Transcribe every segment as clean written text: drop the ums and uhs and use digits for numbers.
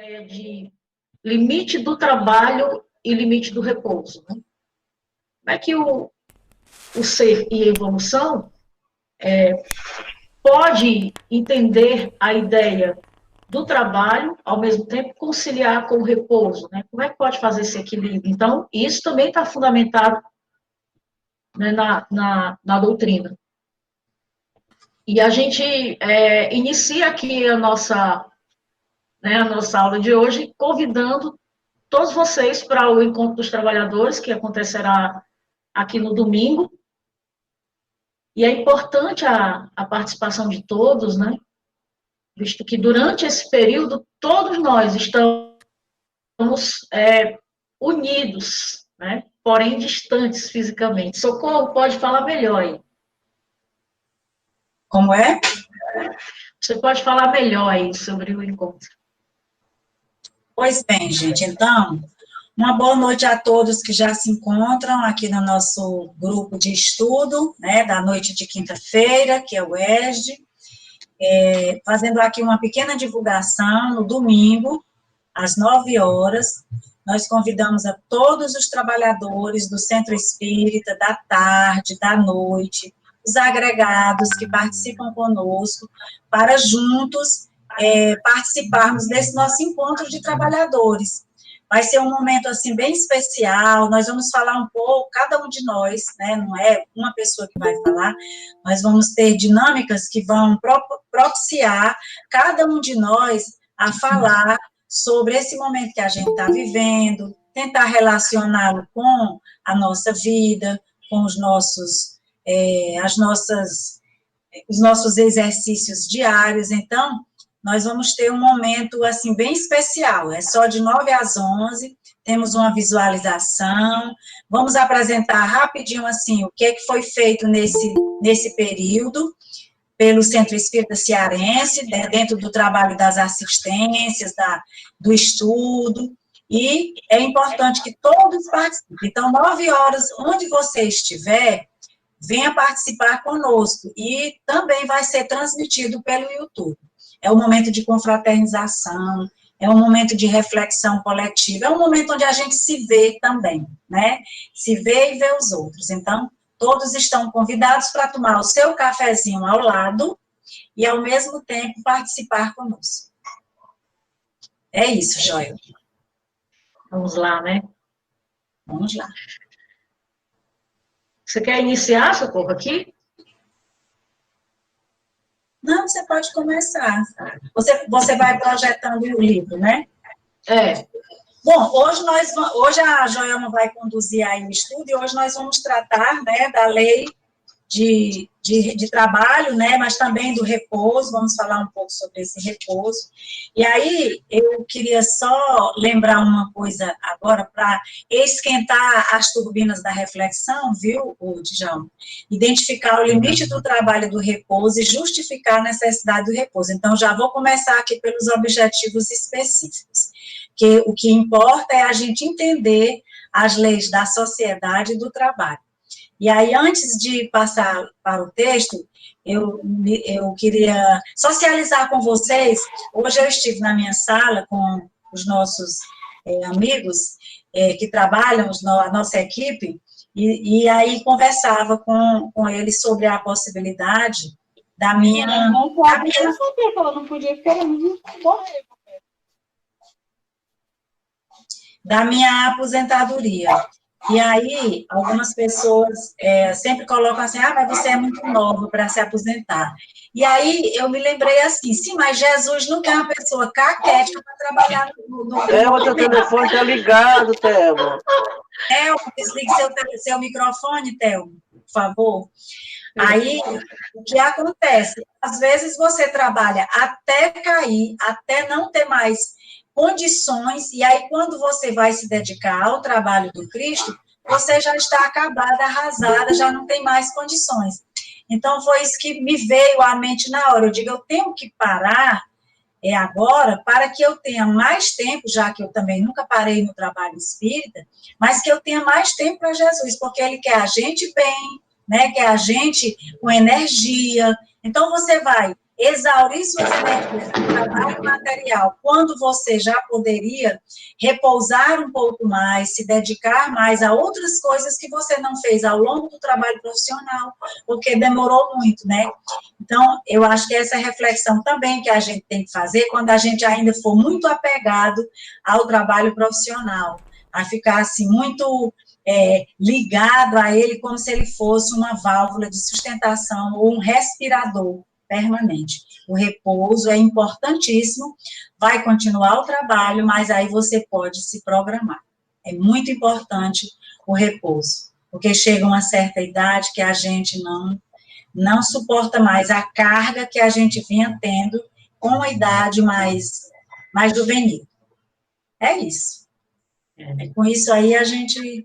ideia de limite do trabalho e limite do repouso. Né? Como é que o ser em evolução pode entender a ideia do trabalho, ao mesmo tempo conciliar com o repouso? Né? Como é que pode fazer esse equilíbrio? Então, isso também está fundamentado, né, na doutrina. E a gente inicia aqui a nossa aula de hoje convidando todos vocês para o Encontro dos Trabalhadores, que acontecerá aqui no domingo. E é importante a participação de todos, né? Visto que durante esse período todos nós estamos unidos, né? Porém distantes fisicamente. Socorro, pode falar melhor aí. Como é? Você pode falar melhor aí sobre o encontro. Pois bem, gente, então, uma boa noite a todos que já se encontram aqui no nosso grupo de estudo, né, da noite de quinta-feira, que é o ESD, fazendo aqui uma pequena divulgação. No domingo, às 9 horas, nós convidamos a todos os trabalhadores do Centro Espírita, da tarde, da noite, os agregados que participam conosco, para juntos participarmos desse nosso encontro de trabalhadores. Vai ser um momento, assim, bem especial. Nós vamos falar um pouco, cada um de nós, né, não é uma pessoa que vai falar, nós vamos ter dinâmicas que vão propiciar cada um de nós a falar sobre esse momento que a gente está vivendo, tentar relacioná-lo com a nossa vida, com os nossos exercícios diários. Então, nós vamos ter um momento, assim, bem especial. É só de 9 às 11, temos uma visualização, vamos apresentar rapidinho, assim, o que é que foi feito nesse período, pelo Centro Espírita Cearense, dentro do trabalho das assistências, do estudo, e é importante que todos participem. Então, 9 horas, onde você estiver, venha participar conosco, e também vai ser transmitido pelo YouTube. É um momento de confraternização, é um momento de reflexão coletiva, é um momento onde a gente se vê também, né? Se vê e vê os outros. Então, todos estão convidados para tomar o seu cafezinho ao lado e, ao mesmo tempo, participar conosco. É isso, Joel. Vamos lá, né? Vamos lá. Você quer iniciar, Socorro, aqui? Não, você pode começar. Você vai projetando o livro, né? Bom, hoje a Joelma vai conduzir aí o estudo, e hoje nós vamos tratar, né, da lei de trabalho, né, mas também do repouso. Vamos falar um pouco sobre esse repouso. E aí, eu queria só lembrar uma coisa agora, para esquentar as turbinas da reflexão, viu, Djalma? Identificar o limite do trabalho e do repouso e justificar a necessidade do repouso. Então, já vou começar aqui pelos objetivos específicos, que o que importa é a gente entender as leis da sociedade e do trabalho. E aí, antes de passar para o texto, eu queria socializar com vocês. Hoje eu estive na minha sala com os nossos amigos que trabalham, a nossa equipe, e aí conversava com eles sobre a possibilidade da minha... Não pode, eu não sabia que ela não podia ficar morrer. Da minha aposentadoria. E aí, algumas pessoas sempre colocam assim, mas você é muito nova para se aposentar. E aí, eu me lembrei assim, sim, mas Jesus não quer uma pessoa caquética para trabalhar no... Thelma, teu telefone está ligado, Thelma. Thelma, desligue seu microfone, Thelma, por favor. Aí, o que acontece? Às vezes você trabalha até cair, até não ter mais condições, e aí quando você vai se dedicar ao trabalho do Cristo, você já está acabada, arrasada, já não tem mais condições. Então, foi isso que me veio à mente na hora. Eu digo, eu tenho que parar agora, para que eu tenha mais tempo, já que eu também nunca parei no trabalho espírita, mas que eu tenha mais tempo para Jesus, porque Ele quer a gente bem, né, quer a gente com energia. Então, você vai exaurir suas energias no trabalho material, quando você já poderia repousar um pouco mais, se dedicar mais a outras coisas que você não fez ao longo do trabalho profissional, porque demorou muito, né? Então, eu acho que essa é a reflexão também que a gente tem que fazer quando a gente ainda for muito apegado ao trabalho profissional, a ficar assim muito ligado a ele como se ele fosse uma válvula de sustentação ou um respirador permanente. O repouso é importantíssimo, vai continuar o trabalho, mas aí você pode se programar. É muito importante o repouso, porque chega uma certa idade que a gente não suporta mais a carga que a gente vinha tendo com a idade mais juvenil. É isso. Com isso aí a gente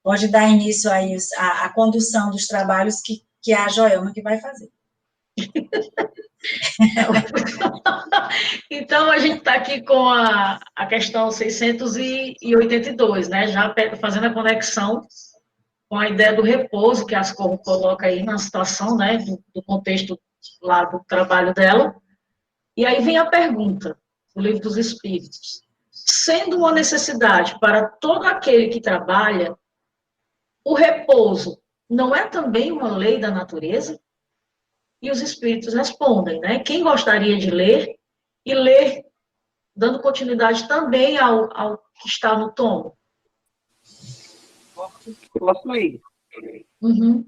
pode dar início aí à condução dos trabalhos que é a Joelma que vai fazer. Então, a gente está aqui com a questão 682, né? Já fazendo a conexão com a ideia do repouso, que a Ascom coloca aí na situação, né? Do contexto lá do trabalho dela. E aí vem a pergunta do Livro dos Espíritos. Sendo uma necessidade para todo aquele que trabalha, o repouso não é também uma lei da natureza? E os espíritos respondem, né? Quem gostaria de ler, e ler, dando continuidade também ao que está no tomo? Posso ir. Uhum.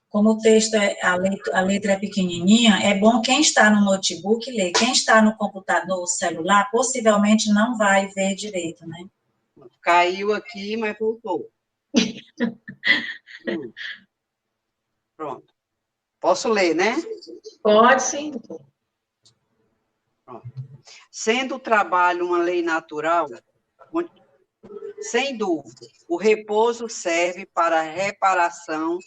Como o texto, a letra é pequenininha, é bom quem está no notebook ler. Quem está no computador, no celular, possivelmente não vai ver direito, né? Caiu aqui, mas voltou. Pronto. Posso ler, né? Pode, sim. Pronto. Sendo o trabalho uma lei natural, sem dúvida, o repouso serve para a reparação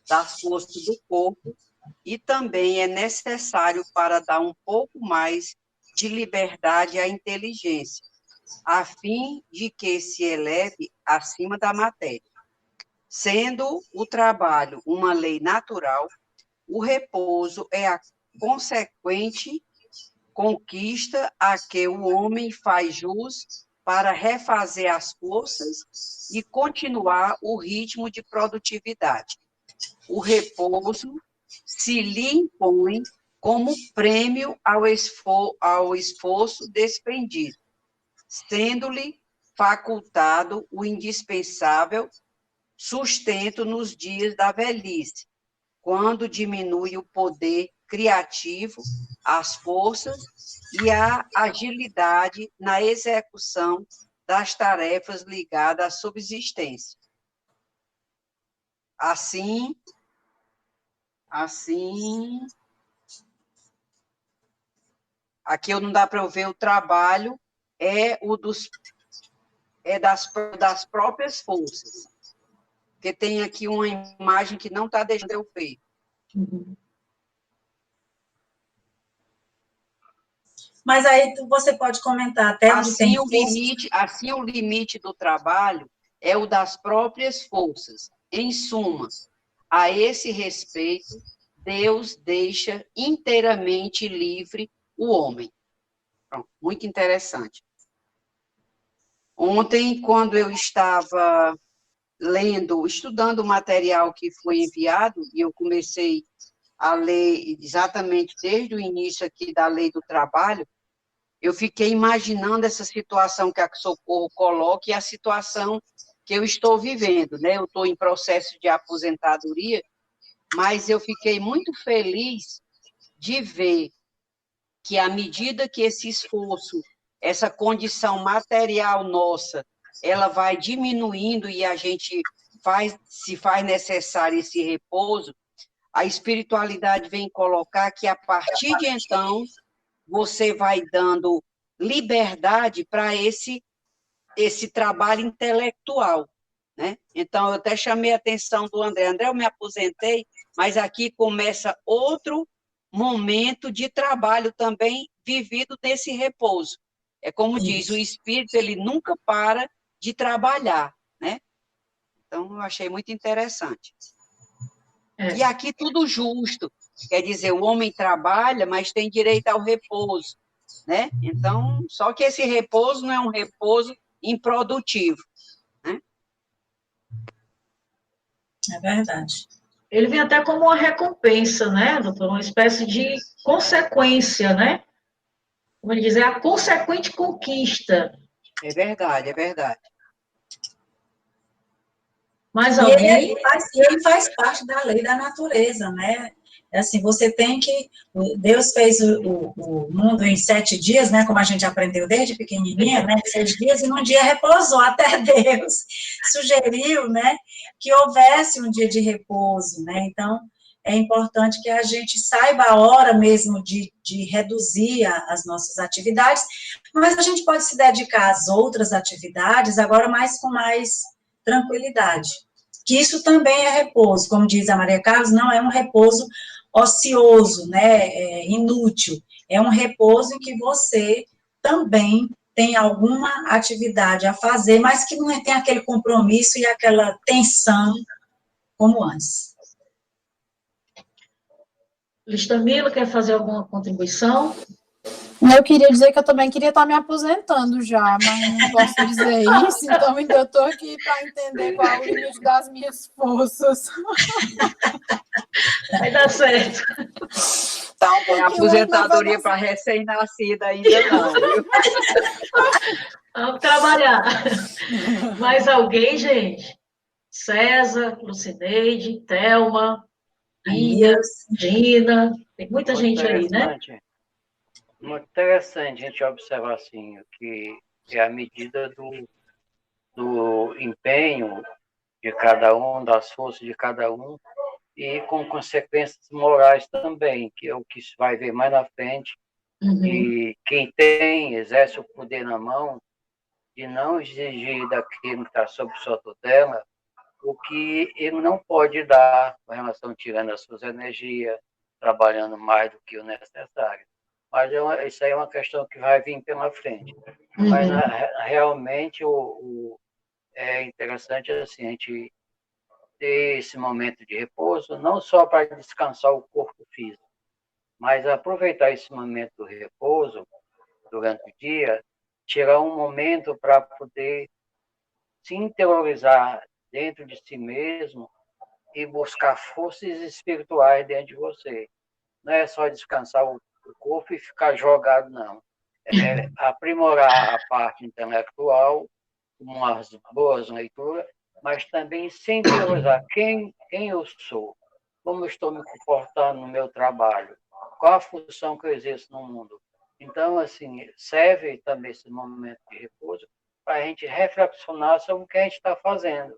das forças do corpo e também é necessário para dar um pouco mais de liberdade à inteligência, a fim de que se eleve acima da matéria. Sendo o trabalho uma lei natural, o repouso é a consequente conquista a que o homem faz jus para refazer as forças e continuar o ritmo de produtividade. O repouso se lhe impõe como prêmio ao esforço despendido, sendo-lhe facultado o indispensável sustento nos dias da velhice, quando diminui o poder criativo, as forças e a agilidade na execução das tarefas ligadas à subsistência. Assim, aqui não dá para eu ver o trabalho, das próprias forças. Porque tem aqui uma imagem que não está deixando eu ver. Uhum. Mas aí você pode comentar até onde tem assim o limite do trabalho é o das próprias forças. Em suma, a esse respeito, Deus deixa inteiramente livre o homem. Pronto, muito interessante. Ontem, quando eu estava estudando o material que foi enviado, e eu comecei a ler exatamente desde o início aqui da lei do trabalho, eu fiquei imaginando essa situação que a Socorro coloca e a situação que eu estou vivendo, né? Eu estou em processo de aposentadoria, mas eu fiquei muito feliz de ver que, à medida que esse esforço, essa condição material nossa, ela vai diminuindo e a gente se faz necessário esse repouso, a espiritualidade vem colocar que, a partir de então, você vai dando liberdade para esse trabalho intelectual, né? Então, eu até chamei a atenção do André. André, eu me aposentei, mas aqui começa outro momento de trabalho também vivido nesse repouso. É como diz, o espírito, ele nunca para de trabalhar, né? Então, eu achei muito interessante. E aqui tudo justo, quer dizer, o homem trabalha, mas tem direito ao repouso, né? Então, só que esse repouso não é um repouso improdutivo, né? É verdade. Ele vem até como uma recompensa, né, doutor? Uma espécie de consequência, né? Como ele diz, é a consequente conquista. É verdade, é verdade. Mas E alguém... ele faz parte da lei da natureza, né? É assim, você tem que... Deus fez o mundo em 7 dias, né? Como a gente aprendeu desde pequenininha, né? 6 dias, e num dia repousou. Até Deus sugeriu, né? Que houvesse um dia de repouso, né? Então, é importante que a gente saiba a hora mesmo de reduzir as nossas atividades, mas a gente pode se dedicar às outras atividades agora com mais tranquilidade. Que isso também é repouso, como diz a Maria Carlos, não é um repouso ocioso, né, inútil, é um repouso em que você também tem alguma atividade a fazer, mas que não tem aquele compromisso e aquela tensão como antes. Listamila, quer fazer alguma contribuição? Eu queria dizer que eu também queria estar me aposentando já, mas não posso dizer isso, então ainda estou aqui para entender qual é o limite das minhas forças. Vai dar certo. Tá um É pouquinho aposentadoria para recém-nascida ainda não, viu? Vamos trabalhar. Mais alguém, gente? César, Lucineide, Thelma, Bia, Gina, tem muita gente aí, né? Muito interessante a gente observar assim, que é a medida do empenho de cada um, das forças de cada um, e com consequências morais também, que é o que se vai ver mais na frente. E quem exerce o poder na mão, de não exigir daquele que está sob sua tutela o que ele não pode dar com relação tirando as suas energias, trabalhando mais do que o necessário. Mas isso aí é uma questão que vai vir pela frente. Mas realmente é interessante assim, a gente ter esse momento de repouso, não só para descansar o corpo físico, mas aproveitar esse momento do repouso durante o dia, tirar um momento para poder se interiorizar dentro de si mesmo e buscar forças espirituais dentro de você. Não é só descansar o corpo e ficar jogado, não. É aprimorar a parte intelectual, com umas boas leituras, mas também se interiorizar quem eu sou, como eu estou me comportando no meu trabalho, qual a função que eu exerço no mundo. Então, assim, serve também esse momento de repouso para a gente reflexionar sobre o que a gente está fazendo.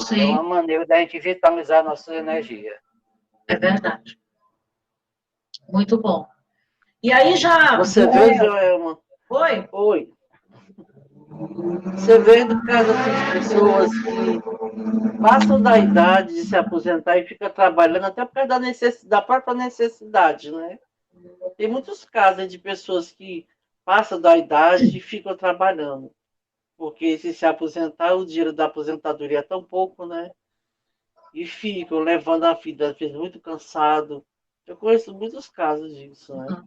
Sim. É uma maneira da gente vitalizar nossas energias. É verdade. Muito bom. E aí já... Você vê, Joelma? Oi? Oi. Você vê no caso das pessoas que passam da idade de se aposentar e ficam trabalhando até por causa da própria necessidade, né? Tem muitos casos de pessoas que passam da idade e ficam trabalhando. Porque se aposentar, o dinheiro da aposentadoria é tão pouco, né? E ficam levando a vida, às vezes, muito cansado. Eu conheço muitos casos disso, né?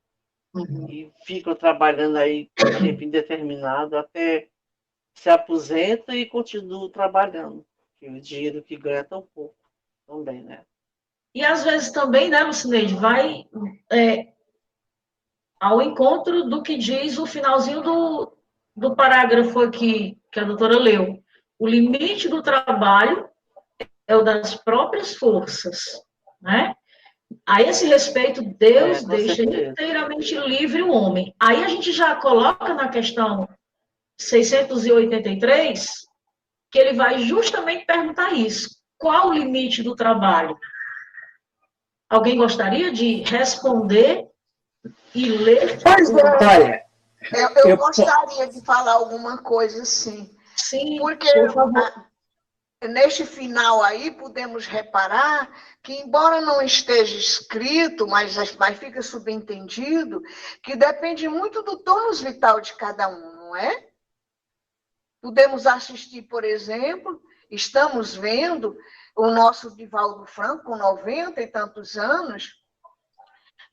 E ficam trabalhando aí por tempo indeterminado até se aposenta e continuam trabalhando. Porque o dinheiro que ganha é tão pouco também, né? E às vezes também, né, Lucineide, vai ao encontro do que diz o finalzinho do parágrafo aqui que a doutora leu. O limite do trabalho é o das próprias forças, né? A esse respeito, Deus deixa inteiramente livre o homem. Aí a gente já coloca na questão 683, que ele vai justamente perguntar isso. Qual o limite do trabalho? Alguém gostaria de responder e ler? Pois é. Eu gostaria de falar alguma coisa assim. Sim, porque neste final aí podemos reparar que, embora não esteja escrito, mas fica subentendido, que depende muito do tônus vital de cada um, não é? Podemos assistir, por exemplo, estamos vendo o nosso Divaldo Franco, com 90 e tantos anos,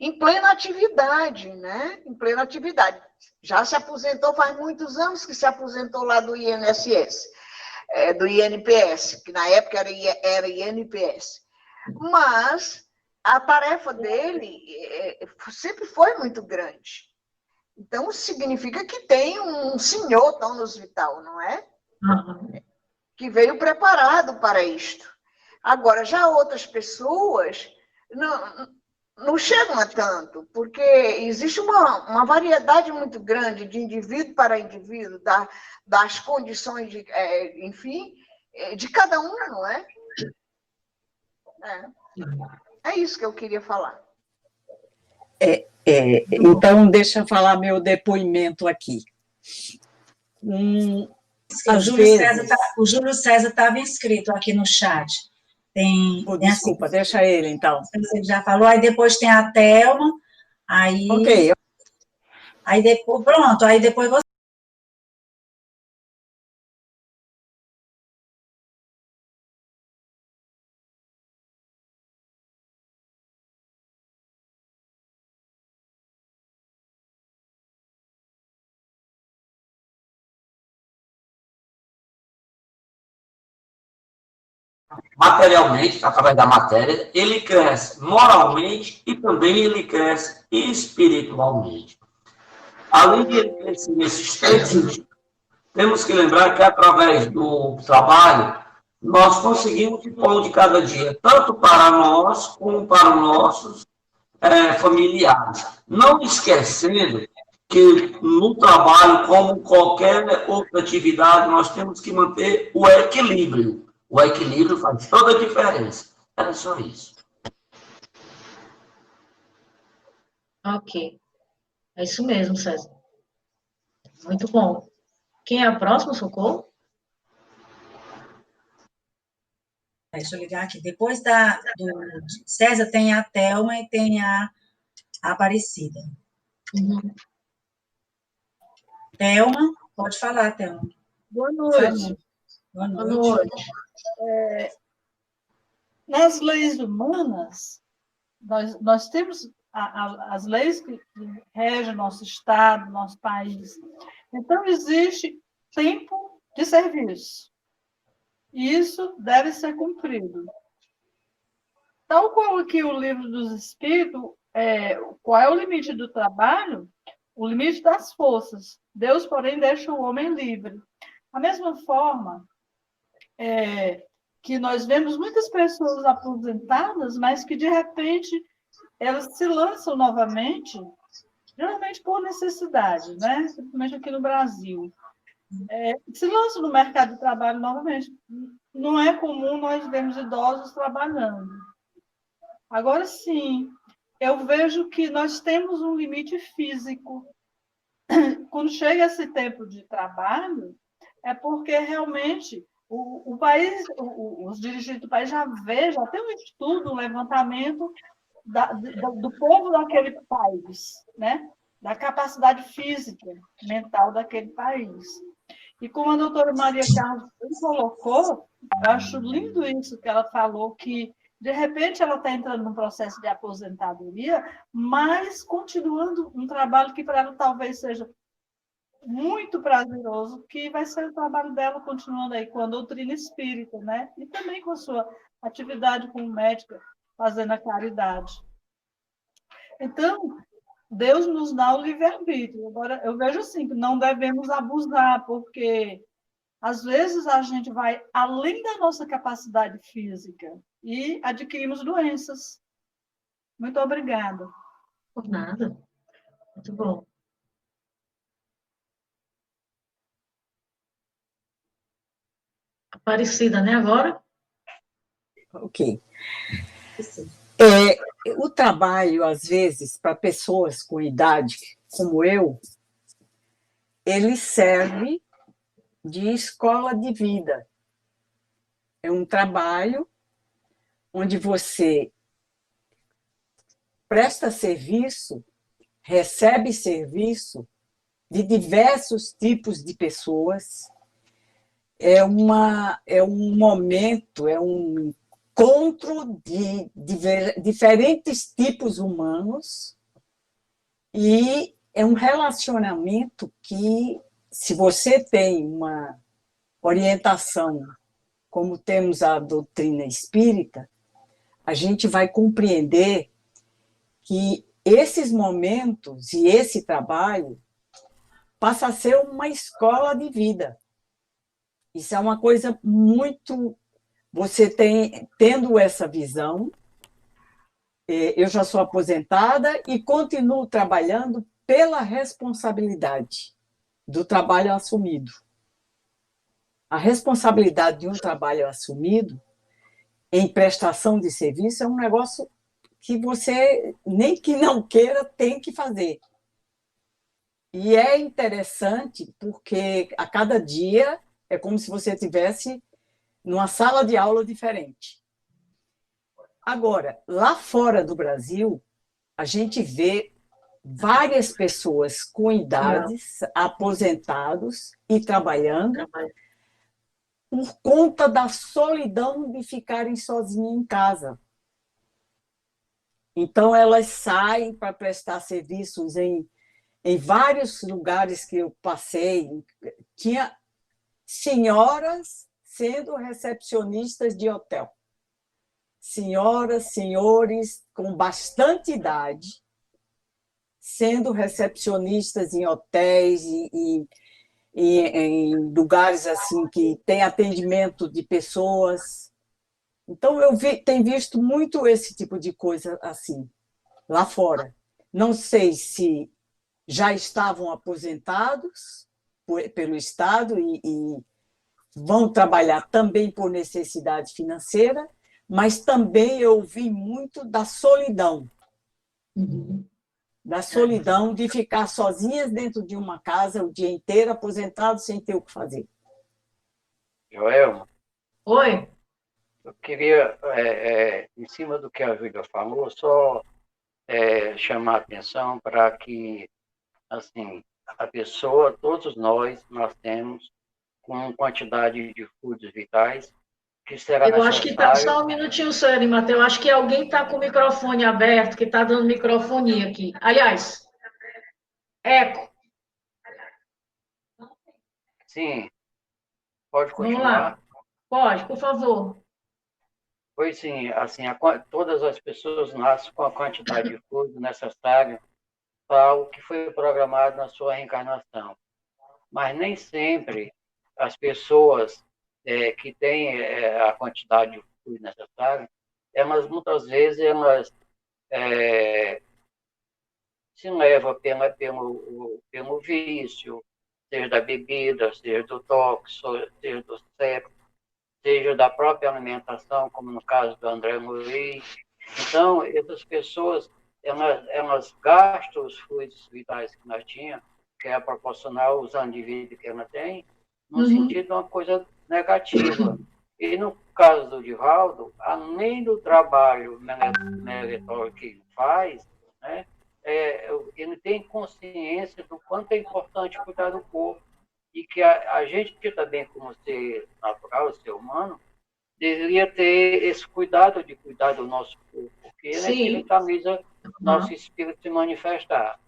em plena atividade, né? Em plena atividade. Já se aposentou, faz muitos anos que se aposentou lá do INSS, do INPS, que na época era INPS. Mas a tarefa dele sempre foi muito grande. Então, significa que tem um senhor tônus vital, não é? Uhum. Que veio preparado para isto. Agora, já outras pessoas não chegam a tanto, porque existe uma variedade muito grande de indivíduo para indivíduo, das condições, enfim, de cada um, não é? É isso que eu queria falar. Então, deixa eu falar meu depoimento aqui. O Júlio César estava inscrito aqui no chat. Desculpa, deixa ele, então. Você já falou, aí depois tem a Thelma, aí... Ok. Aí depois, pronto, aí depois você... Materialmente, através da matéria, ele cresce moralmente e também ele cresce espiritualmente. Além de ele crescer nesses três sentidos, temos que lembrar que através do trabalho, nós conseguimos o pão de cada dia, tanto para nós como para os nossos familiares. Não esquecendo que no trabalho, como qualquer outra atividade, nós temos que manter o equilíbrio. O equilíbrio faz toda a diferença. Era só isso. Ok. É isso mesmo, César. Muito bom. Quem é a próxima, Socorro? Deixa eu ligar aqui. Depois do César tem a Thelma e tem a Aparecida. Uhum. Thelma, pode falar, Thelma. Boa noite. Boa noite. Boa noite. Nas leis humanas, nós temos as leis que regem nosso Estado, nosso país. Então, existe tempo de serviço. E isso deve ser cumprido. Tal qual aqui o Livro dos Espíritos, qual é o limite do trabalho? O limite das forças. Deus, porém, deixa o homem livre. Da mesma forma, que nós vemos muitas pessoas aposentadas, mas que, de repente, elas se lançam novamente, geralmente por necessidade, né? Principalmente aqui no Brasil. Se lançam no mercado de trabalho novamente. Não é comum nós vermos idosos trabalhando. Agora, sim, eu vejo que nós temos um limite físico. Quando chega esse tempo de trabalho, é porque realmente o país, os dirigentes do país já tem um estudo, um levantamento do povo daquele país, né? Da capacidade física, mental daquele país. E como a doutora Maria Carlos colocou, eu acho lindo isso que ela falou, que de repente ela está entrando num processo de aposentadoria, mas continuando um trabalho que para ela talvez seja muito prazeroso, que vai ser o trabalho dela continuando aí com a doutrina espírita, né? E também com a sua atividade como médica, fazendo a caridade. Então, Deus nos dá o livre-arbítrio. Agora, eu vejo assim, que não devemos abusar, porque às vezes a gente vai além da nossa capacidade física e adquirimos doenças. Muito obrigada. Por nada. Muito bom. Aparecida, né, agora? Ok. O trabalho, às vezes, para pessoas com idade como eu, ele serve de escola de vida. É um trabalho onde você presta serviço, recebe serviço de diversos tipos de pessoas, é um momento, é um encontro de diferentes tipos humanos e é um relacionamento que, se você tem uma orientação, como temos a doutrina espírita, a gente vai compreender que esses momentos e esse trabalho passa a ser uma escola de vida. Isso é uma coisa muito... Você tendo essa visão, eu já sou aposentada e continuo trabalhando pela responsabilidade do trabalho assumido. A responsabilidade de um trabalho assumido em prestação de serviço é um negócio que você, nem que não queira, tem que fazer. E é interessante porque a cada dia é como se você estivesse numa sala de aula diferente. Agora, lá fora do Brasil, a gente vê várias pessoas com idades, aposentados e trabalhando, por conta da solidão de ficarem sozinhas em casa. Então, elas saem para prestar serviços em vários lugares que eu passei. Tinha senhoras sendo recepcionistas de hotel. Senhoras, senhores com bastante idade sendo recepcionistas em hotéis e em lugares assim que tem atendimento de pessoas. Então, tenho visto muito esse tipo de coisa assim, lá fora. Não sei se já estavam aposentados pelo Estado e vão trabalhar também por necessidade financeira, mas também eu ouvi muito da solidão. Da solidão de ficar sozinhas dentro de uma casa o dia inteiro, aposentado, sem ter o que fazer. Joelma? Oi? Eu queria, em cima do que a Júlia falou, só chamar a atenção para que, assim, a pessoa, todos nós temos com quantidade de fluidos vitais que será eu acho que tá, necessário... só um minutinho, Sueli, Matheus. Eu acho que alguém está com o microfone aberto, que está dando microfonia aqui. Aliás, eco. Sim, pode Vamos continuar? lá. Pode, por favor. Pois sim, assim, todas as pessoas nascem com a quantidade de fluido necessária para o que foi programado na sua reencarnação. Mas nem sempre as pessoas que têm a quantidade de fluido necessária, elas muitas vezes se levam pelo vício, seja da bebida, seja do tóxico, seja do sexo, seja da própria alimentação, como no caso do André Luiz. Então, essas pessoas, elas gastam os fluidos vitais que nós tínhamos, que é proporcional aos anos de vida que ela tem, no sentido de uma coisa negativa. E no caso do Divaldo, além do trabalho meritório que ele faz, né, ele tem consciência do quanto é importante cuidar do corpo e que a gente também, como ser natural, ser humano, deveria ter esse cuidado de cuidar do nosso corpo, porque ele é que vitaliza nosso espírito se manifestar.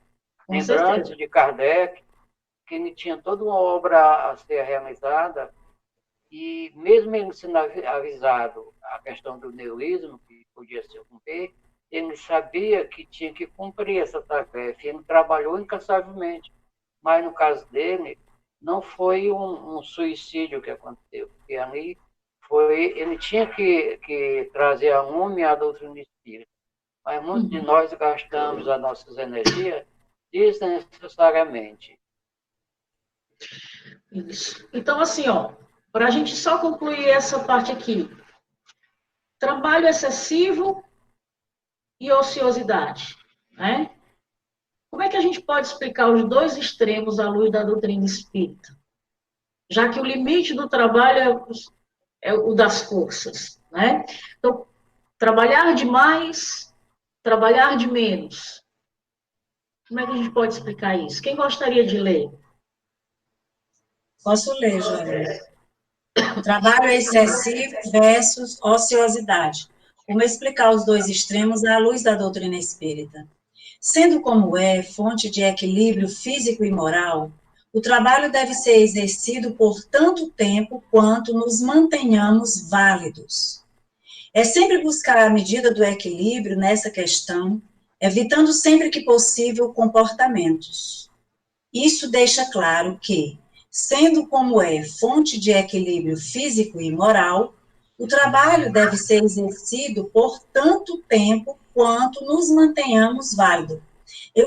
Lembrando de Kardec, que ele tinha toda uma obra a ser realizada, e mesmo ele sendo avisado a questão do neoísmo, que podia se cumprir, ele sabia que tinha que cumprir essa tarefa, ele trabalhou incansavelmente. Mas, no caso dele, não foi um suicídio que aconteceu, porque ali ele tinha que trazer a lume a doutrina espírita. Mas muitos de nós gastamos as nossas energias desnecessariamente. Isso. Então, assim, para a gente só concluir essa parte aqui, trabalho excessivo e ociosidade, né? Como é que a gente pode explicar os dois extremos à luz da doutrina espírita? Já que o limite do trabalho é o das forças, né? Então, trabalhar demais, trabalhar de menos. Como é que a gente pode explicar isso? Quem gostaria de ler? Posso ler, Jânio? Trabalho excessivo versus ociosidade. Como explicar os dois extremos à luz da doutrina espírita? Sendo como é fonte de equilíbrio físico e moral, o trabalho deve ser exercido por tanto tempo quanto nos mantenhamos válidos. É sempre buscar a medida do equilíbrio nessa questão, evitando sempre que possível comportamentos. Isso deixa claro que, sendo como é fonte de equilíbrio físico e moral, o trabalho deve ser exercido por tanto tempo quanto nos mantenhamos válidos.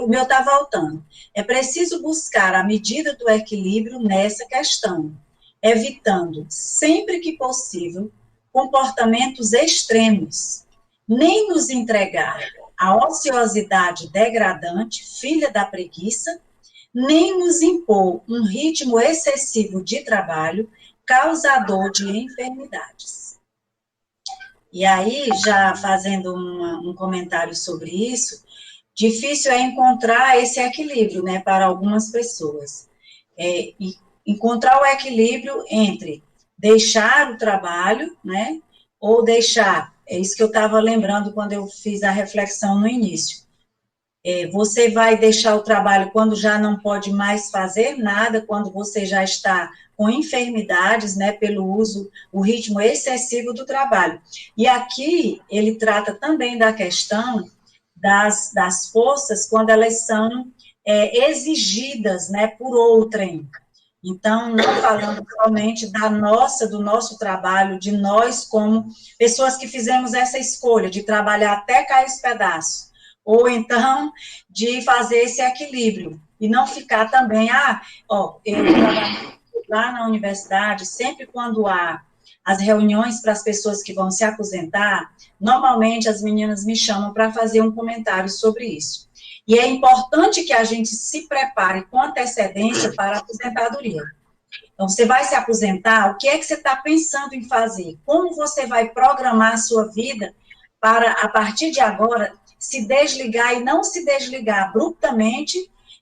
O meu está voltando. É preciso buscar a medida do equilíbrio nessa questão, evitando, sempre que possível, comportamentos extremos, nem nos entregar à ociosidade degradante, filha da preguiça, nem nos impor um ritmo excessivo de trabalho, causador de enfermidades. E aí, já fazendo um comentário sobre isso, difícil é encontrar esse equilíbrio, né, para algumas pessoas. E encontrar o equilíbrio entre deixar o trabalho, né, ou deixar, é isso que eu estava lembrando quando eu fiz a reflexão no início. Você vai deixar o trabalho quando já não pode mais fazer nada, quando você já está com enfermidades, né, pelo uso, o ritmo excessivo do trabalho. E aqui, ele trata também da questão das forças, quando elas são exigidas, né, por outrem. Então, não falando somente do nosso trabalho, de nós como pessoas que fizemos essa escolha de trabalhar até cair os pedaços, ou então de fazer esse equilíbrio, e não ficar também, eu trabalho lá na universidade, sempre quando há as reuniões para as pessoas que vão se aposentar, normalmente as meninas me chamam para fazer um comentário sobre isso. E é importante que a gente se prepare com antecedência para a aposentadoria. Então, você vai se aposentar, o que é que você está pensando em fazer? Como você vai programar a sua vida para, a partir de agora, se desligar e não se desligar abruptamente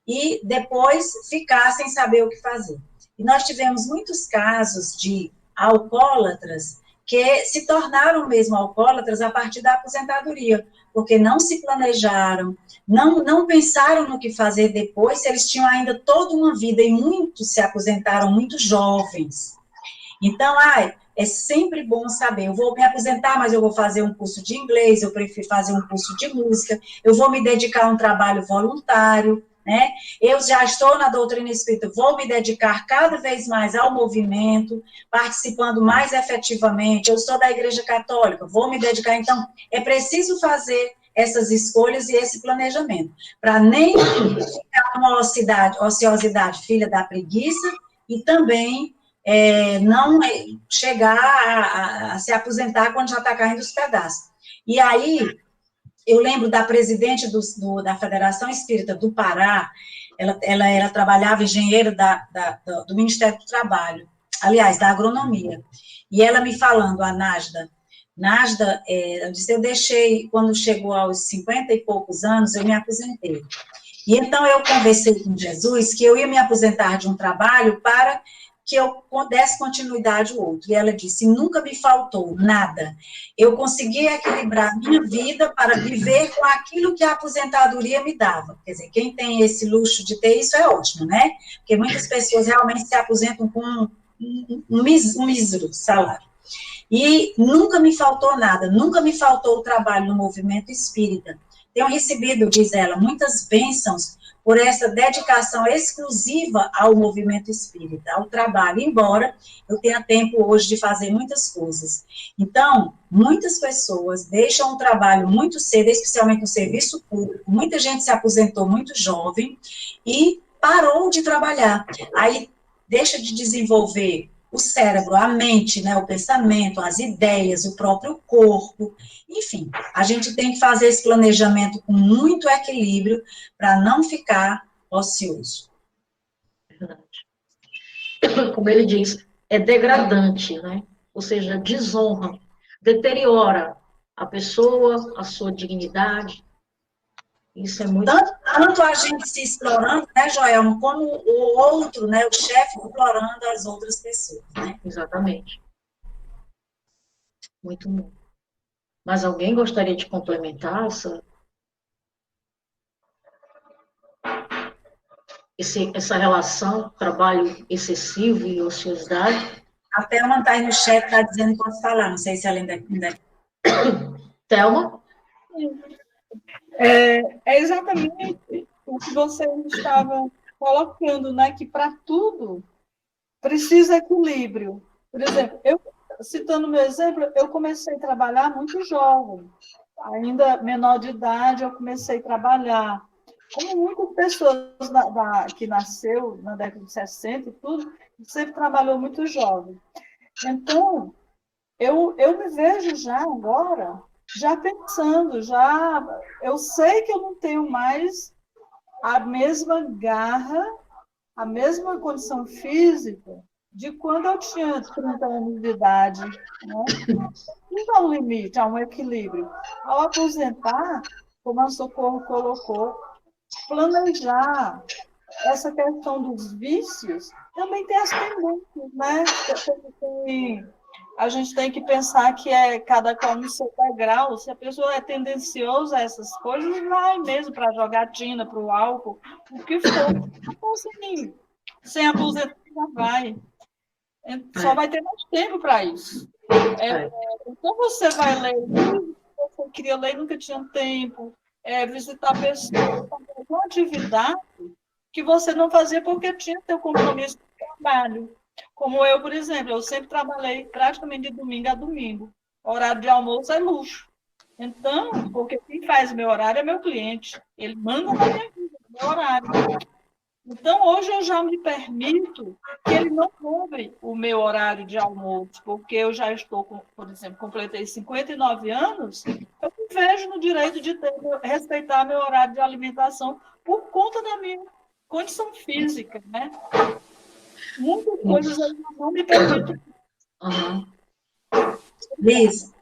e depois ficar sem saber o que fazer. E nós tivemos muitos casos de alcoólatras que se tornaram mesmo alcoólatras a partir da aposentadoria, porque não se planejaram, não pensaram no que fazer depois, se eles tinham ainda toda uma vida, e muitos se aposentaram muito jovens. Então, é sempre bom saber, eu vou me aposentar, mas eu vou fazer um curso de inglês, eu prefiro fazer um curso de música, eu vou me dedicar a um trabalho voluntário, né? Eu já estou na doutrina espírita, vou me dedicar cada vez mais ao movimento, participando mais efetivamente, eu sou da Igreja Católica, vou me dedicar, então, é preciso fazer essas escolhas e esse planejamento, para nem ficar uma ociosidade filha da preguiça, e também não chegar a se aposentar quando já está caindo os pedaços. E aí, eu lembro da presidente da Federação Espírita do Pará, ela trabalhava engenheira do Ministério do Trabalho, aliás, da agronomia, e ela me falando, a Nasda, eu disse, eu deixei, quando chegou aos 50 e poucos anos, eu me aposentei. E então eu conversei com Jesus que eu ia me aposentar de um trabalho para que eu desse continuidade ao outro. E ela disse, nunca me faltou nada. Eu consegui equilibrar a minha vida para viver com aquilo que a aposentadoria me dava. Quer dizer, quem tem esse luxo de ter isso é ótimo, né? Porque muitas pessoas realmente se aposentam com um mísero salário. E nunca me faltou nada, nunca me faltou o trabalho no movimento espírita. Tenho recebido, diz ela, muitas bênçãos por essa dedicação exclusiva ao movimento espírita, ao trabalho, embora eu tenha tempo hoje de fazer muitas coisas. Então, muitas pessoas deixam o trabalho muito cedo, especialmente no serviço público, muita gente se aposentou muito jovem e parou de trabalhar. Aí deixa de desenvolver o cérebro, a mente, né, o pensamento, as ideias, o próprio corpo, enfim, a gente tem que fazer esse planejamento com muito equilíbrio para não ficar ocioso. Como ele diz, é degradante, né? Ou seja, desonra, deteriora a pessoa, a sua dignidade. Isso é muito... Tanto a gente se explorando, né, Joelma, como o outro, né, o chefe explorando as outras pessoas, né? Exatamente. Muito bom. Mas alguém gostaria de complementar essa relação trabalho excessivo e ociosidade? A Thelma está aí no chat, está dizendo que pode falar, não sei se ela ainda... Thelma? É exatamente o que vocês estavam colocando, né? Que para tudo precisa equilíbrio. Por exemplo, citando meu exemplo, eu comecei a trabalhar muito jovem, ainda menor de idade, eu comecei a trabalhar. Como muitas pessoas que nasceu na década de 60 e tudo, sempre trabalhou muito jovem. Então, eu me vejo já agora, já pensando, eu sei que eu não tenho mais a mesma garra, a mesma condição física de quando eu tinha 30 anos de idade, né? Não há um limite, há um equilíbrio. Ao aposentar, como a Socorro colocou, planejar essa questão dos vícios, também tem as tendências, né? A gente tem que pensar que cada qual no seu degrau. Se a pessoa é tendenciosa a essas coisas, vai mesmo para a jogatina, para o álcool, o que for. Então, assim, sem aposentar, já vai. Só vai ter mais tempo para isso. Então, você vai ler livro, você queria ler e nunca tinha tempo, visitar pessoas, fazer uma atividade que você não fazia porque tinha seu compromisso de trabalho. Como eu, por exemplo, eu sempre trabalhei praticamente de domingo a domingo. Horário de almoço é luxo. Então, porque quem faz meu horário é meu cliente. Ele manda na minha vida, no meu horário. Então, hoje eu já me permito que ele não roube o meu horário de almoço, porque eu já estou, por exemplo, completei 59 anos, eu me vejo no direito de respeitar meu horário de alimentação por conta da minha condição física, né? Muitas coisas eu não me permito. Uhum. Liz.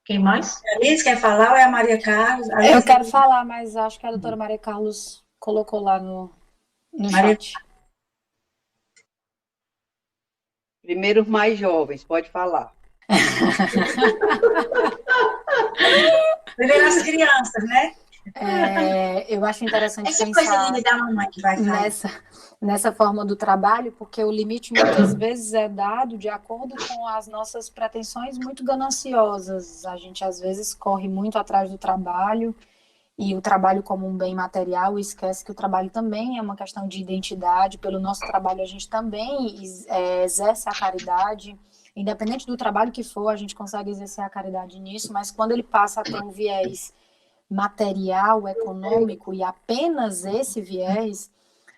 Quem mais? A Liz quer falar ou é a Maria Carlos? Eu quero falar, mas acho que a doutora Maria Carlos colocou lá no chat. Primeiro, os mais jovens, pode falar. Primeiro as crianças, né? Eu acho interessante pensar nessa forma do trabalho, porque o limite muitas vezes é dado de acordo com as nossas pretensões muito gananciosas. A gente às vezes corre muito atrás do trabalho e o trabalho como um bem material, e esquece que o trabalho também é uma questão de identidade. Pelo nosso trabalho a gente também exerce a caridade. Independente do trabalho que for, a gente consegue exercer a caridade nisso, mas quando ele passa a ter um viés material, econômico, e apenas esse viés,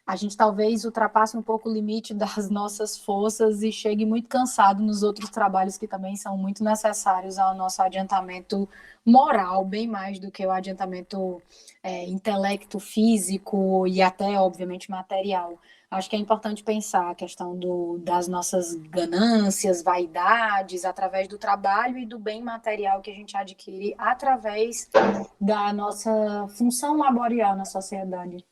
a gente talvez ultrapasse um pouco o limite das nossas forças e chegue muito cansado nos outros trabalhos que também são muito necessários ao nosso adiantamento moral, bem mais do que o adiantamento intelecto, físico e até, obviamente, material. Acho que é importante pensar a questão das nossas ganâncias, vaidades, através do trabalho e do bem material que a gente adquire através da nossa função laborial na sociedade.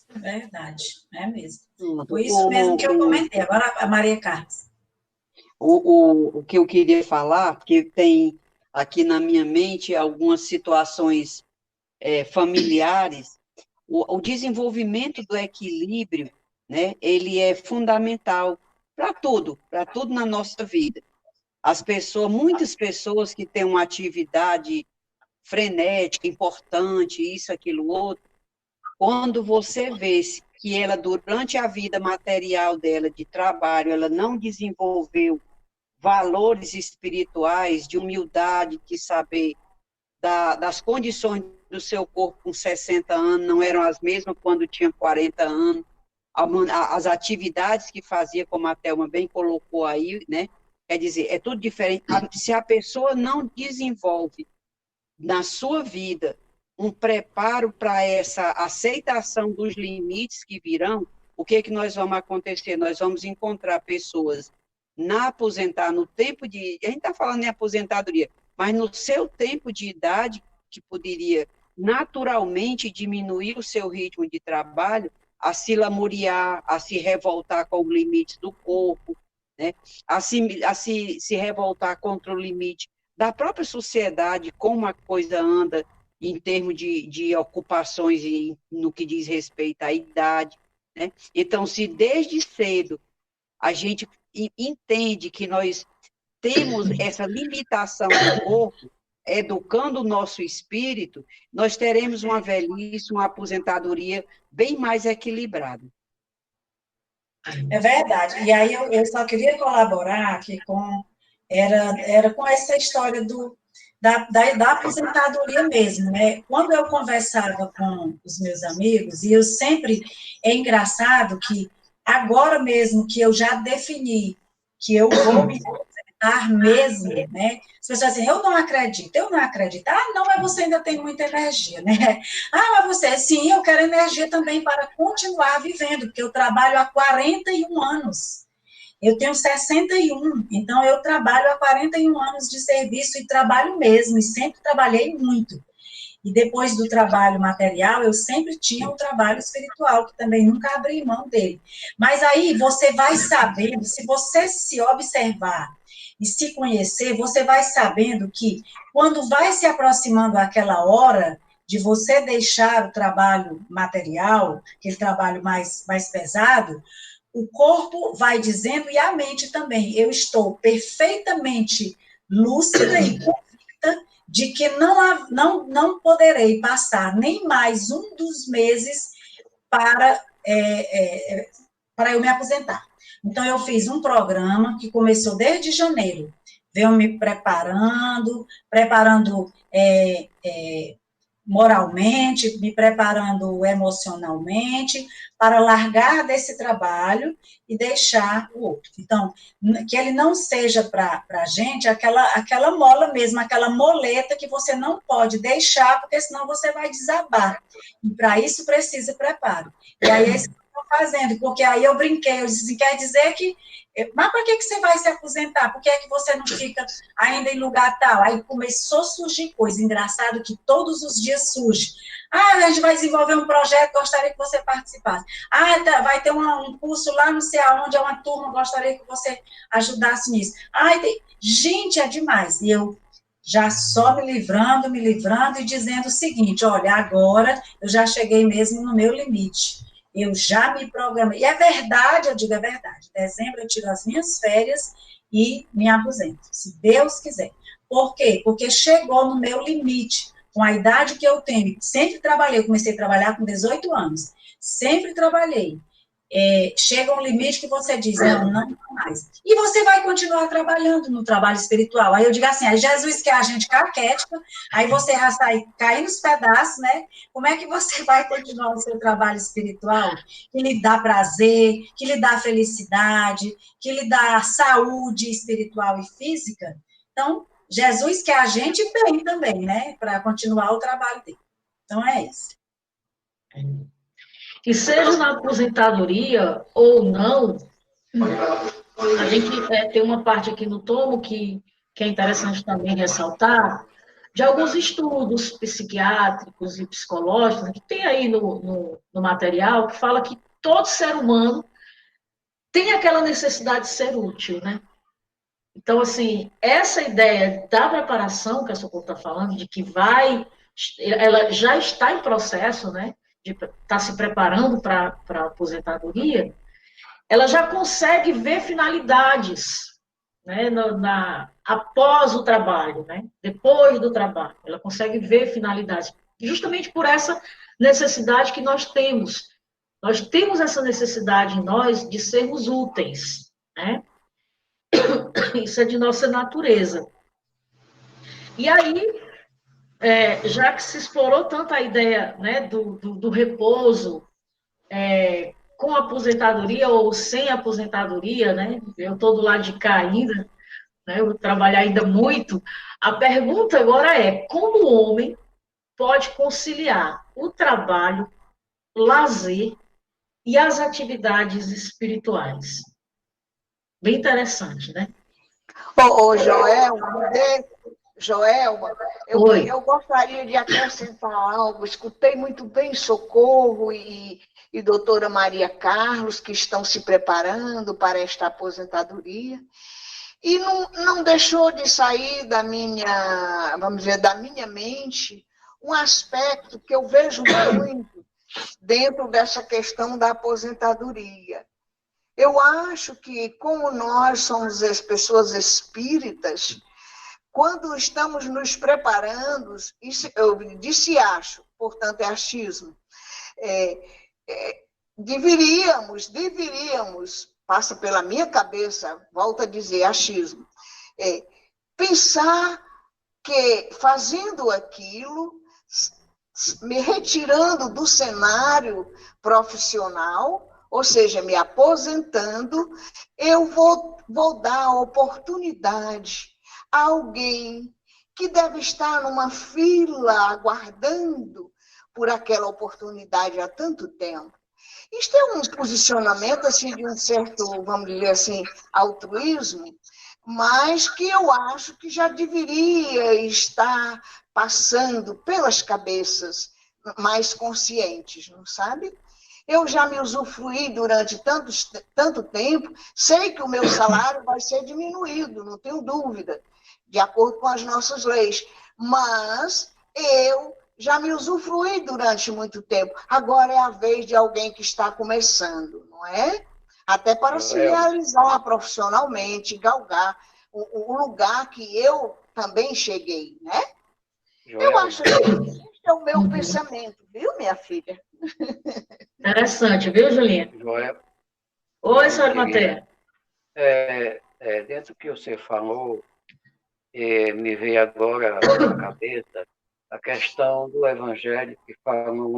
Verdade, é mesmo. Por isso mesmo que eu comentei. Agora, a Maria Carlos. O que eu queria falar, porque tem aqui na minha mente algumas situações familiares. O desenvolvimento do equilíbrio, né, ele é fundamental para tudo na nossa vida. Muitas pessoas que têm uma atividade frenética, importante, isso, aquilo, outro, quando você vê que ela, durante a vida material dela, de trabalho, ela não desenvolveu valores espirituais, de humildade, de saber das condições do seu corpo com 60 anos, não eram as mesmas quando tinha 40 anos, as atividades que fazia, como a Thelma bem colocou aí, né? Quer dizer, é tudo diferente. Se a pessoa não desenvolve na sua vida um preparo para essa aceitação dos limites que virão, o que nós vamos acontecer? Nós vamos encontrar pessoas no tempo de... A gente está falando em aposentadoria, mas no seu tempo de idade, que poderia naturalmente diminuir o seu ritmo de trabalho, a se lamuriar, a se revoltar com o limite do corpo, né? Se revoltar contra o limite da própria sociedade, como a coisa anda em termos de ocupações no que diz respeito à idade, né? Então, se desde cedo a gente entende que nós temos essa limitação do corpo, educando o nosso espírito, nós teremos uma velhice, uma aposentadoria bem mais equilibrada. É verdade. E aí eu só queria colaborar aqui era com essa história da aposentadoria mesmo, né? Quando eu conversava com os meus amigos, e eu sempre, é engraçado que agora mesmo que eu já defini que eu vou me aposentar mesmo, né? As pessoas dizem, eu não acredito. Ah, não, mas você ainda tem muita energia, né? Ah, mas você, sim, eu quero energia também para continuar vivendo, porque eu trabalho há 41 anos. Eu tenho 61, então eu trabalho há 41 anos de serviço e trabalho mesmo, e sempre trabalhei muito. E depois do trabalho material, eu sempre tinha um trabalho espiritual, que também nunca abri mão dele. Mas aí você vai sabendo, se você se observar e se conhecer, você vai sabendo que quando vai se aproximando aquela hora de você deixar o trabalho material, aquele trabalho mais pesado, o corpo vai dizendo, e a mente também, eu estou perfeitamente lúcida e convicta de que não poderei passar nem mais um dos meses para eu me aposentar. Então, eu fiz um programa que começou desde janeiro, venho me preparando moralmente, me preparando emocionalmente, para largar desse trabalho e deixar o outro. Então, que ele não seja para a gente aquela mola mesmo, aquela moleta que você não pode deixar, porque senão você vai desabar. E para isso precisa preparo. E aí é isso que eu estou fazendo, porque aí eu brinquei, eu disse, quer dizer que mas para que você vai se aposentar? Por que é que você não fica ainda em lugar tal? Aí começou a surgir coisa, engraçado que todos os dias surge. Ah, a gente vai desenvolver um projeto, gostaria que você participasse. Ah, vai ter um curso lá, não sei aonde, é uma turma, gostaria que você ajudasse nisso. Ah, gente, é demais. E eu já só me livrando e dizendo o seguinte, olha, agora eu já cheguei mesmo no meu limite. Eu já me programei. E é verdade, eu digo, é verdade. Em dezembro eu tiro as minhas férias e me aposento, se Deus quiser. Por quê? Porque chegou no meu limite, com a idade que eu tenho. Sempre trabalhei, eu comecei a trabalhar com 18 anos. Sempre trabalhei. Chega um limite que você diz, não mais. E você vai continuar trabalhando no trabalho espiritual. Aí eu digo assim, aí Jesus quer a gente caquética, aí você vai sair caindo nos pedaços, né? Como é que você vai continuar o seu trabalho espiritual? Que lhe dá prazer, que lhe dá felicidade, que lhe dá saúde espiritual e física. Então, Jesus quer a gente bem também, né? Para continuar o trabalho dele. Então, é isso. E seja na aposentadoria ou não, a gente tem uma parte aqui no tomo que é interessante também ressaltar, de alguns estudos psiquiátricos e psicológicos, que tem aí no material, que fala que todo ser humano tem aquela necessidade de ser útil, né? Então, assim, essa ideia da preparação que a Socorro está falando, de que ela já está em processo, né? De estar se preparando para a aposentadoria, ela já consegue ver finalidades, né, após o trabalho, né, depois do trabalho, ela consegue ver finalidades, justamente por essa necessidade que nós temos. Nós temos essa necessidade em nós de sermos úteis, né? Isso é de nossa natureza. E aí, já que se explorou tanto a ideia, né, do repouso, com aposentadoria ou sem aposentadoria, né? Eu estou do lado de cá ainda, né? Eu vou trabalhar ainda muito. A pergunta agora é: como o homem pode conciliar o trabalho, lazer e as atividades espirituais? Bem interessante, né? Ô, Joel, Joelma, eu gostaria de acrescentar algo. Escutei muito bem Socorro e doutora Maria Carlos, que estão se preparando para esta aposentadoria. E não deixou de sair da minha, vamos dizer, da minha mente um aspecto que eu vejo muito dentro dessa questão da aposentadoria. Eu acho que, como nós somos as pessoas espíritas, quando estamos nos preparando, eu disse acho, portanto é achismo, deveríamos, passa pela minha cabeça, volto a dizer, achismo, pensar que fazendo aquilo, me retirando do cenário profissional, ou seja, me aposentando, eu vou dar a oportunidade a alguém que deve estar numa fila aguardando por aquela oportunidade há tanto tempo. Isto é um posicionamento assim, de um certo, vamos dizer assim, altruísmo, mas que eu acho que já deveria estar passando pelas cabeças mais conscientes, não sabe? Eu já me usufruí durante tanto tempo, sei que o meu salário vai ser diminuído, não tenho dúvida, de acordo com as nossas leis, mas eu já me usufruí durante muito tempo. Agora é a vez de alguém que está começando, não é? Até para se realizar profissionalmente, galgar o lugar que eu também cheguei, né? Eu acho que esse é o meu pensamento, viu, minha filha? Interessante, viu, Julinha? Oi, senhora Matéria. Dentro do que você falou, me veio agora na cabeça a questão do evangelho que fala no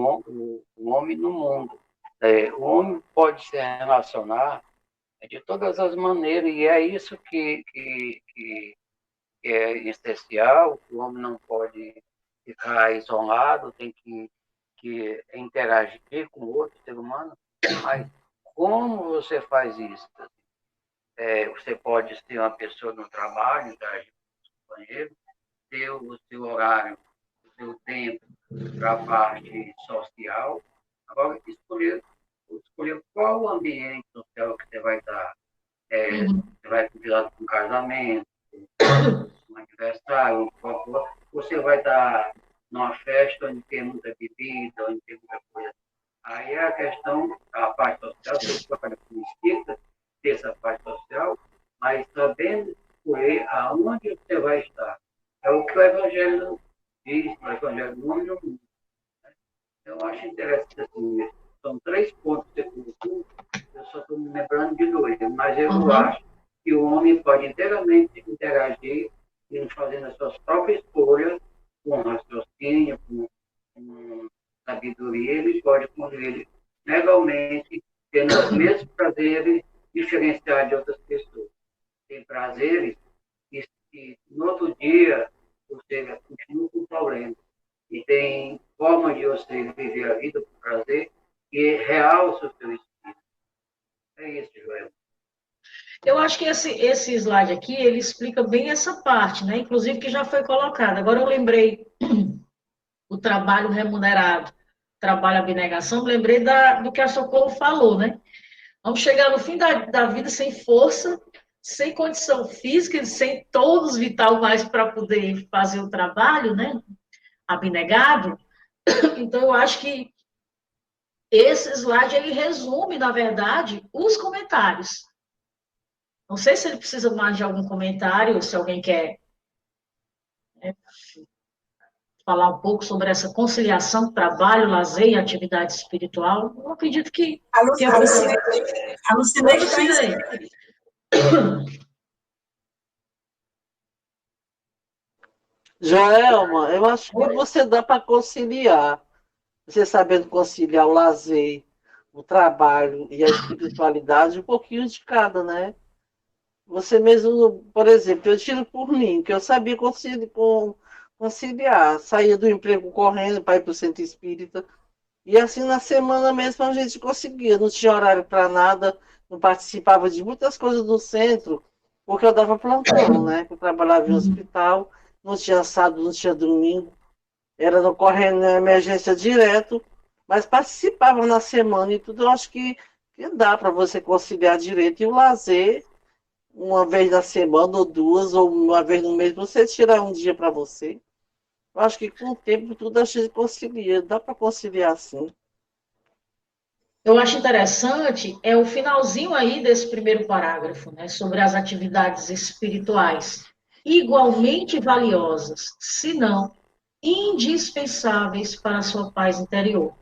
homem no mundo. O homem pode se relacionar de todas as maneiras, e é isso que é essencial. O homem não pode ficar isolado, tem que interagir com o outro ser humano. Mas como você faz isso? Você pode ser uma pessoa no trabalho, interagir com o companheiro, ter o seu horário, o seu tempo para a parte social. Agora, escolher qual o ambiente social que você vai dar. Você vai convidar para um casamento, um aniversário, você vai estar numa festa onde tem muita bebida, onde tem muita coisa. Aí é a questão, a parte social, você trabalha com espírita, ter essa parte social, mas sabendo escolher aonde você vai estar. É o que o Evangelho diz, o Evangelho do homem no mundo. Eu acho interessante assim, são 3 pontos que você colocou, eu só estou me lembrando de 2, mas eu acho que o homem pode inteiramente interagir e fazendo as suas próprias escolhas, com raciocínio, com sabedoria, ele pode construir legalmente, tendo os mesmos prazeres diferenciados de outras pessoas. Tem prazeres que no outro dia você continua com problema. E tem forma de você viver a vida com prazer que realça o seu espírito. É isso, Joel. Eu acho que esse slide aqui, ele explica bem essa parte, né? Inclusive que já foi colocado. Agora eu lembrei o trabalho remunerado, trabalho abnegação, me lembrei do que a Socorro falou, né? Vamos chegar no fim da vida sem força, sem condição física, sem todos vital mais para poder fazer o trabalho, né? Abnegado. Então, eu acho que esse slide, ele resume, na verdade, os comentários. Não sei se ele precisa mais de algum comentário, ou se alguém quer, né, falar um pouco sobre essa conciliação, trabalho, lazer e atividade espiritual. Eu acredito que... A Lucineide está aí. Joelma, eu acho que você dá para conciliar. Você sabendo conciliar o lazer, o trabalho e a espiritualidade, um pouquinho de cada, né? Você mesmo, por exemplo, eu tiro por mim, que eu sabia conciliar. Saía do emprego correndo para ir para o centro espírita. E assim na semana mesmo a gente conseguia. Não tinha horário para nada, não participava de muitas coisas do centro, porque eu dava plantão, né? Eu trabalhava em hospital. não tinha sábado, não tinha domingo, era no correndo na emergência direto, mas participava na semana e tudo. Eu acho que dá para você conciliar direito. E o lazer, uma vez na semana, ou duas, ou uma vez no mês, você tirar um dia para você. Eu acho que com o tempo tudo a gente concilia, dá para conciliar sim. Eu acho interessante o finalzinho aí desse primeiro parágrafo, né, sobre as atividades espirituais, igualmente valiosas, se não indispensáveis para a sua paz interior.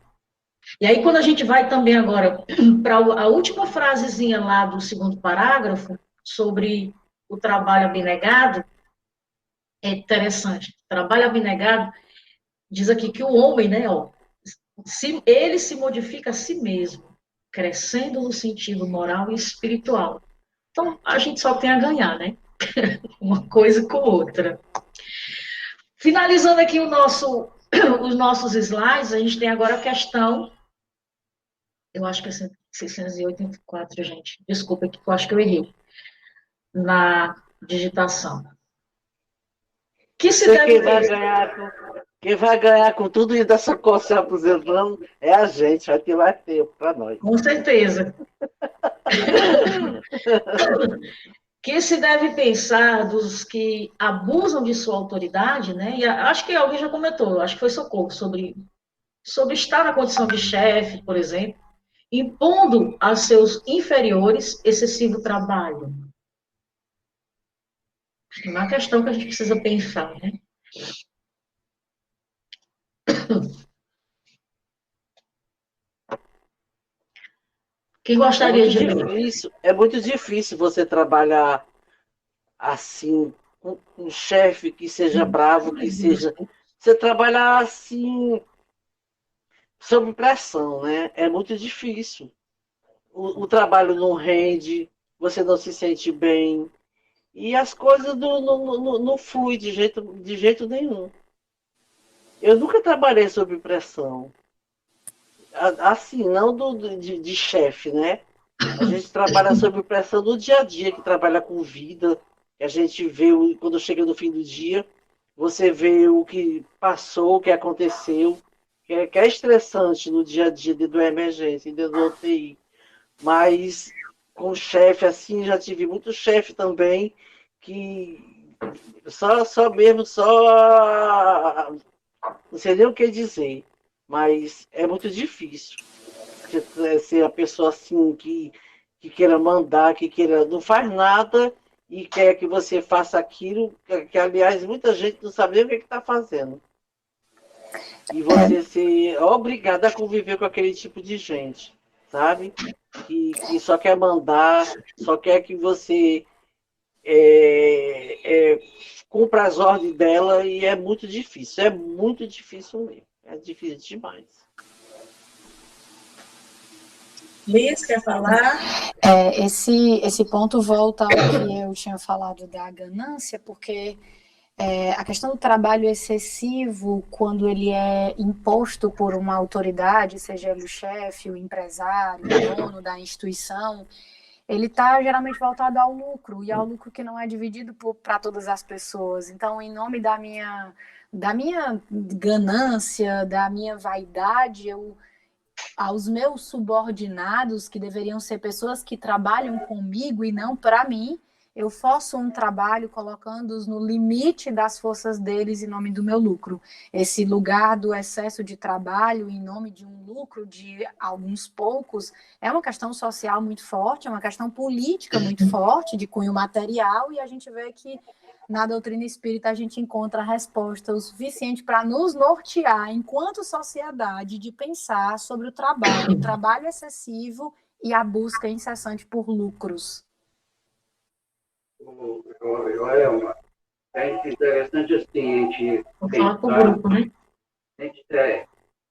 E aí, quando a gente vai também agora para a última frasezinha lá do segundo parágrafo, sobre o trabalho abnegado, é interessante. Trabalho abnegado diz aqui que o homem, né, ó, ele se modifica a si mesmo, crescendo no sentido moral e espiritual. Então, a gente só tem a ganhar, né? Uma coisa com outra. Finalizando aqui os nossos slides, a gente tem agora a questão, eu acho que é 684, gente. Desculpa, que eu acho que eu errei na digitação. Que se deve quem vai ganhar com tudo isso dessa coisa se aposentando é a gente, vai ter para nós. Com certeza. Que se deve pensar dos que abusam de sua autoridade, né? E acho que alguém já comentou, acho que foi Socorro, sobre estar na condição de chefe, por exemplo, impondo aos seus inferiores excessivo trabalho. É uma questão que a gente precisa pensar, né? Quem gostaria de... É muito difícil você trabalhar assim, com um chefe que seja bravo, que seja... Você trabalhar assim, sob pressão, né? É muito difícil. O trabalho não rende, você não se sente bem, e as coisas não fluem de jeito nenhum. Eu nunca trabalhei sob pressão. Assim, não de chefe, né? A gente trabalha sob pressão no dia a dia, que trabalha com vida, que a gente vê, quando chega no fim do dia, você vê o que passou, o que aconteceu, que é estressante no dia a dia dentro da emergência, dentro do UTI. Mas com chefe, assim, já tive muito chefe também, que não sei nem o que dizer, mas é muito difícil ser a pessoa assim que queira mandar, que queira, não faz nada e quer que você faça aquilo, que aliás muita gente não sabe nem o que está fazendo. E você ser obrigada a conviver com aquele tipo de gente, sabe? Que só quer mandar, só quer que você cumpra as ordens dela, e é muito difícil mesmo. É difícil demais. Liz, quer falar? Esse ponto volta ao que eu tinha falado da ganância, porque a questão do trabalho excessivo, quando ele é imposto por uma autoridade, seja ele o chefe, o empresário, o dono da instituição, ele está geralmente voltado ao lucro, e ao lucro que não é dividido para todas as pessoas. Então, em nome da minha ganância, da minha vaidade, aos meus subordinados, que deveriam ser pessoas que trabalham comigo e não para mim, eu forço um trabalho colocando-os no limite das forças deles em nome do meu lucro. Esse lugar do excesso de trabalho em nome de um lucro de alguns poucos é uma questão social muito forte, é uma questão política muito forte, de cunho material, e a gente vê que na doutrina espírita a gente encontra a resposta o suficiente para nos nortear enquanto sociedade de pensar sobre o trabalho excessivo e a busca incessante por lucros. Joelma, é interessante assim,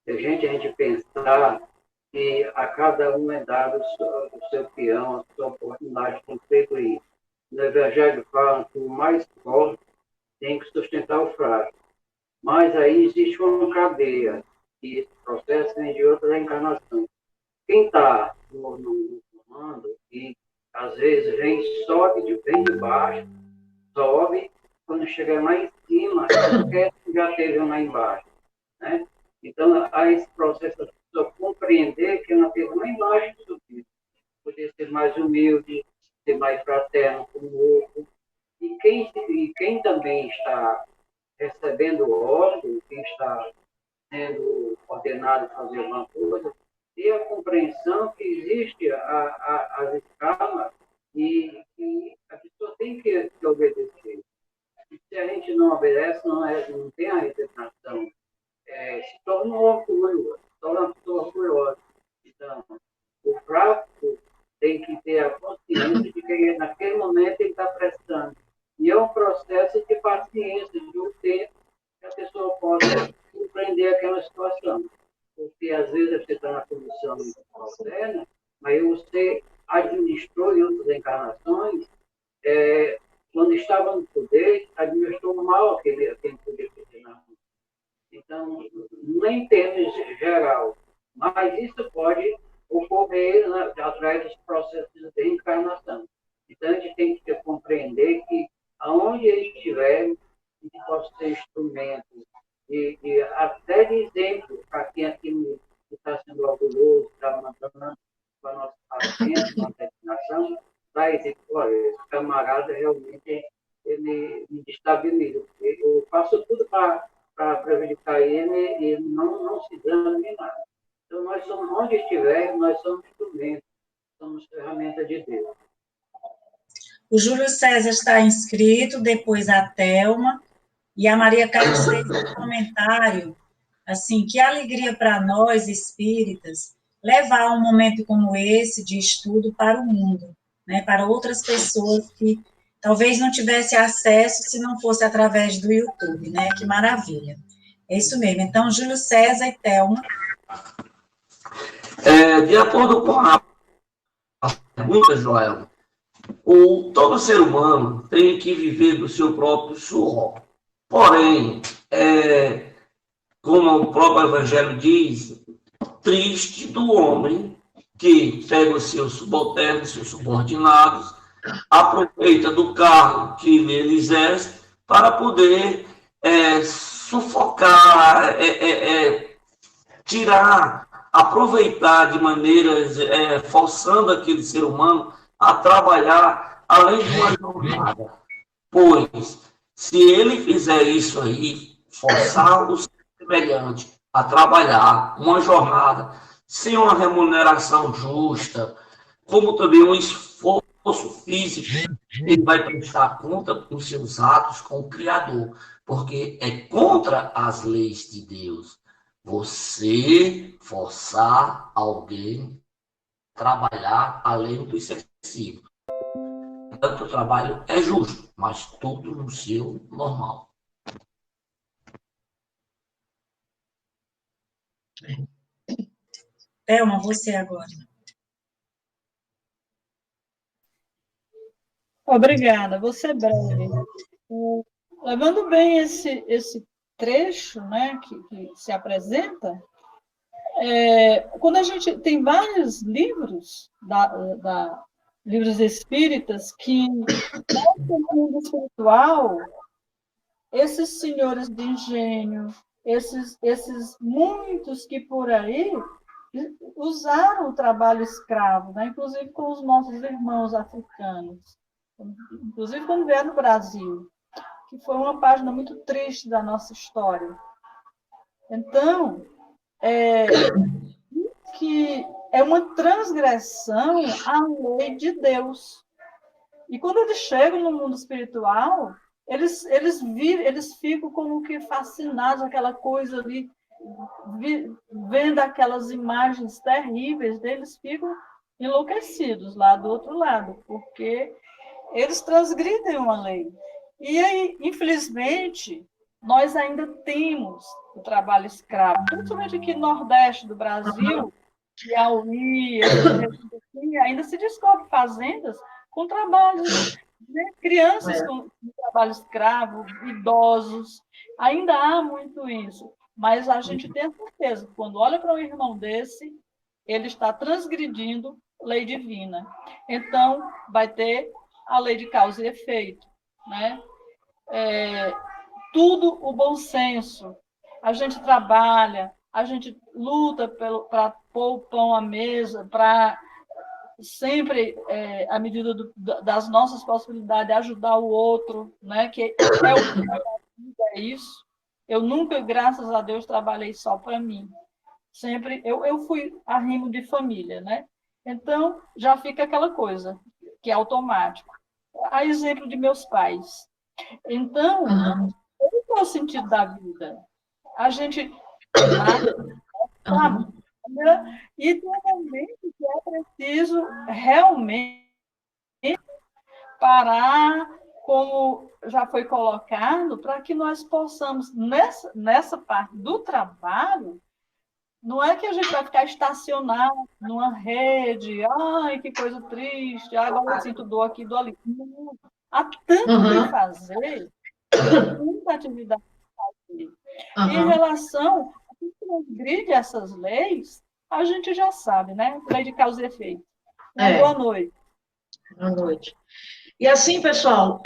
a gente pensar que a cada um é dado o seu peão, a sua oportunidade de feito isso. No Evangelho fala que o mais forte tem que sustentar o fraco. Mas aí existe uma cadeia, e esse processo vem de outra reencarnação. Quem está no comando, e às vezes sobe de baixo, sobe, quando chega lá em cima esquece que já teve um lá embaixo, né? Então, há esse processo da pessoa compreender que ela teve uma imagem do filho, poder ser mais humilde, ser mais fraterno com o outro. E quem também está recebendo ordem, quem está sendo ordenado a fazer alguma coisa, ter a compreensão que existe as escalas e a pessoa tem que obedecer. E se a gente não obedece, não tem a resignação. Se torna um orgulho, se torna uma pessoa orgulhosa. Então, o fraco tem que ter a consciência de que naquele momento ele está prestando. E é um processo de paciência, de um tempo que a pessoa possa compreender aquela situação. Porque às vezes você está na condição alterna, mas você administrou em outras encarnações, quando estava no poder, administrou mal aquele poder que tinha na mão. Então, não em termos geral, mas isso pode ocorrer, né, através dos processos de reencarnação. Então, a gente tem que compreender que, aonde ele estiver, a gente possa ser instrumento até de exemplo para quem aqui está sendo orgulhoso, está mandando para a nossa paciência, com a determinação, para dizer, olha, esse camarada realmente ele me destabiliza. Eu faço tudo para prejudicar ele e ele não se dana nem nada. Então, nós somos, onde estiver, nós somos instrumentos, somos ferramenta de Deus. O Júlio César está inscrito, depois a Thelma, e a Maria Carlos fez um comentário, assim, que alegria para nós, espíritas, levar um momento como esse de estudo para o mundo, né, para outras pessoas que talvez não tivessem acesso se não fosse através do YouTube, né, que maravilha. É isso mesmo. Então, Júlio César e Thelma. De acordo com a pergunta, Joel, todo ser humano tem que viver do seu próprio suor. Porém, como o próprio Evangelho diz, triste do homem que pega os seus subalternos, seus subordinados, aproveita do cargo que ele exerce para poder sufocar, tirar, aproveitar de maneiras, forçando aquele ser humano a trabalhar além de uma jornada. Pois, se ele fizer isso aí, forçar o semelhante a trabalhar uma jornada sem uma remuneração justa, como também um esforço físico, ele vai prestar conta dos seus atos com o Criador, porque é contra as leis de Deus você forçar alguém a trabalhar além do excessivo. Portanto, o trabalho é justo, mas tudo no seu normal. Thelma, você agora. Obrigada, vou ser breve. Levando bem esse trecho, né, que se apresenta, quando a gente tem vários livros, livros espíritas, que no mundo espiritual, esses senhores de engenho, esses muitos que por aí usaram o trabalho escravo, né, inclusive com os nossos irmãos africanos, inclusive quando vieram no Brasil, que foi uma página muito triste da nossa história. Então, que é uma transgressão à lei de Deus. E quando eles chegam no mundo espiritual, eles ficam como que fascinados, aquela coisa ali, vendo aquelas imagens terríveis deles, ficam enlouquecidos lá do outro lado, porque eles transgridem uma lei. E aí, infelizmente, nós ainda temos o trabalho escravo, principalmente aqui no Nordeste do Brasil, Piauí, ainda se descobre fazendas com trabalhos, né? Crianças com trabalho escravo, idosos, ainda há muito isso. Mas a gente tem a certeza que quando olha para um irmão desse, ele está transgredindo lei divina. Então, vai ter a lei de causa e efeito, né? tudo o bom senso. A gente trabalha, a gente luta para pôr o pão à mesa, para sempre, à medida das nossas possibilidades, ajudar o outro, né? Que é isso. Eu nunca, graças a Deus, trabalhei só para mim. Sempre, eu fui arrimo de família, né? Então, já fica aquela coisa, que é automático. A exemplo de meus pais. Então, qual é o sentido da vida? A gente nasce, trabalha, e tem um momento que é preciso realmente parar, como já foi colocado, para que nós possamos, nessa parte do trabalho, não é que a gente vai ficar estacionado numa rede, ai, que coisa triste, agora eu sinto dor aqui, dor ali. Não. Há tanto que fazer, tanta atividade que fazer. Em relação a que transgride essas leis, a gente já sabe, né? Lei de causa e efeito. Boa noite. Boa noite. E assim, pessoal,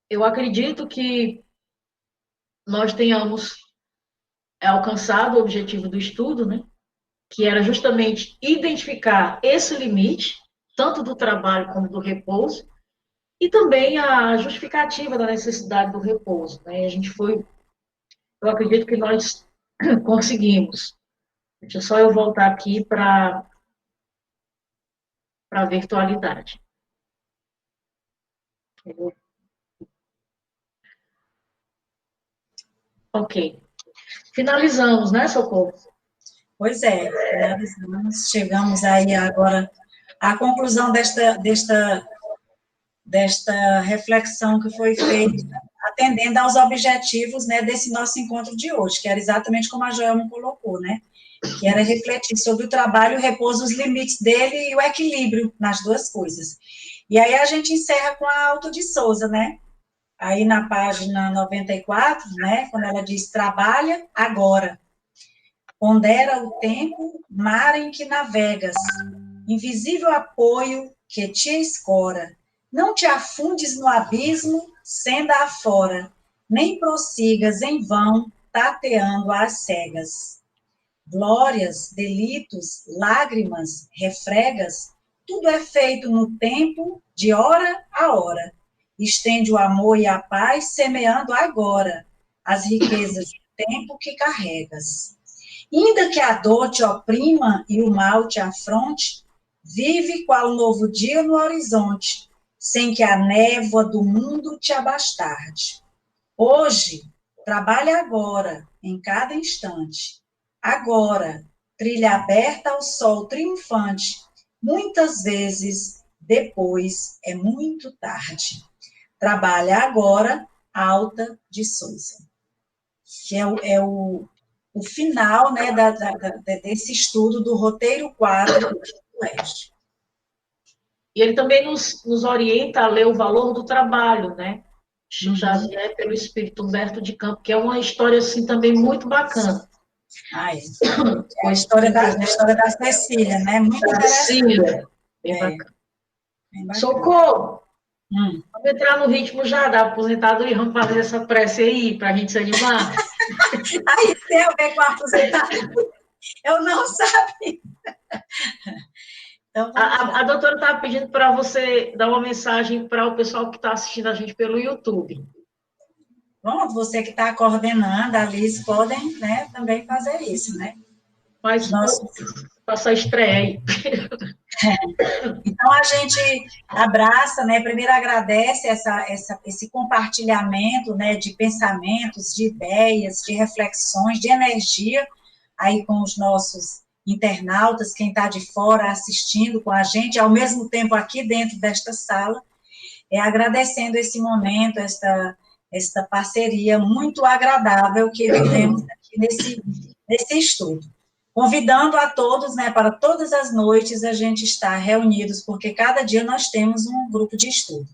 eu acredito que nós tenhamos alcançado o objetivo do estudo, né? Que era justamente identificar esse limite, tanto do trabalho como do repouso, e também a justificativa da necessidade do repouso, né? Eu acredito que nós conseguimos. Deixa só eu voltar aqui para a virtualidade. Ok. Finalizamos, né, Socorro? Pois é, finalizamos, chegamos aí agora à conclusão desta reflexão que foi feita, atendendo aos objetivos, né, desse nosso encontro de hoje, que era exatamente como a Joelma colocou, né, que era refletir sobre o trabalho, o repouso, os limites dele e o equilíbrio nas duas coisas. E aí a gente encerra com a Auto de Souza, né, aí na página 94, né, quando ela diz, trabalha agora, pondera o tempo, mar em que navegas, invisível apoio que te escora, não te afundes no abismo, senda afora, nem prossigas em vão, tateando às cegas. Glórias, delitos, lágrimas, refregas, tudo é feito no tempo, de hora a hora. Estende o amor e a paz, semeando agora as riquezas do tempo que carregas. Ainda que a dor te oprima e o mal te afronte, vive qual novo dia no horizonte, sem que a névoa do mundo te abastarde. Hoje, trabalha agora, em cada instante. Agora, trilha aberta ao sol triunfante. Muitas vezes, depois é muito tarde. Trabalha agora, Alta de Souza. Que é o final, né, desse estudo do roteiro 4 do Leste. E ele também nos orienta a ler o valor do trabalho, né? Xavier pelo Espírito Humberto de Campos, que é uma história, assim, também muito bacana. É a história da Cecília, né? Muito interessante. Cecília, bem bacana. Socorro! Vamos entrar no ritmo já da aposentadoria, vamos fazer essa prece aí, para a gente se animar. Aí tem a ver com a aposentadoria. Eu não sabia. Então, a doutora estava pedindo para você dar uma mensagem para o pessoal que está assistindo a gente pelo YouTube. Bom, você que está coordenando, a Liz, podem, né, também fazer isso, né? Mas faça a estreia aí. Então, a gente abraça, né, primeiro agradece esse compartilhamento, né, de pensamentos, de ideias, de reflexões, de energia, aí com os nossos internautas, quem está de fora assistindo com a gente, ao mesmo tempo aqui dentro desta sala, agradecendo esse momento, esta parceria muito agradável que vivemos aqui nesse estudo. Convidando a todos, né, para todas as noites a gente estar reunidos, porque cada dia nós temos um grupo de estudo.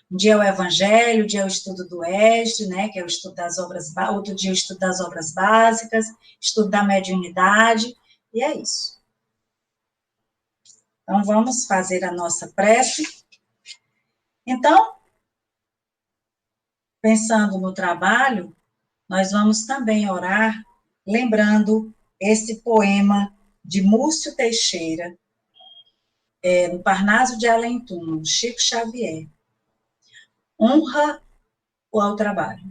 Um dia é o Evangelho, um dia é o estudo do Oeste, né, que é o estudo das obras, outro dia é o estudo das obras básicas, estudo da mediunidade, e é isso. Então, vamos fazer a nossa prece. Então, pensando no trabalho, nós vamos também orar, lembrando esse poema de Múcio Teixeira, no Parnaso de Além Túmulo, Chico Xavier. Honra ao trabalho.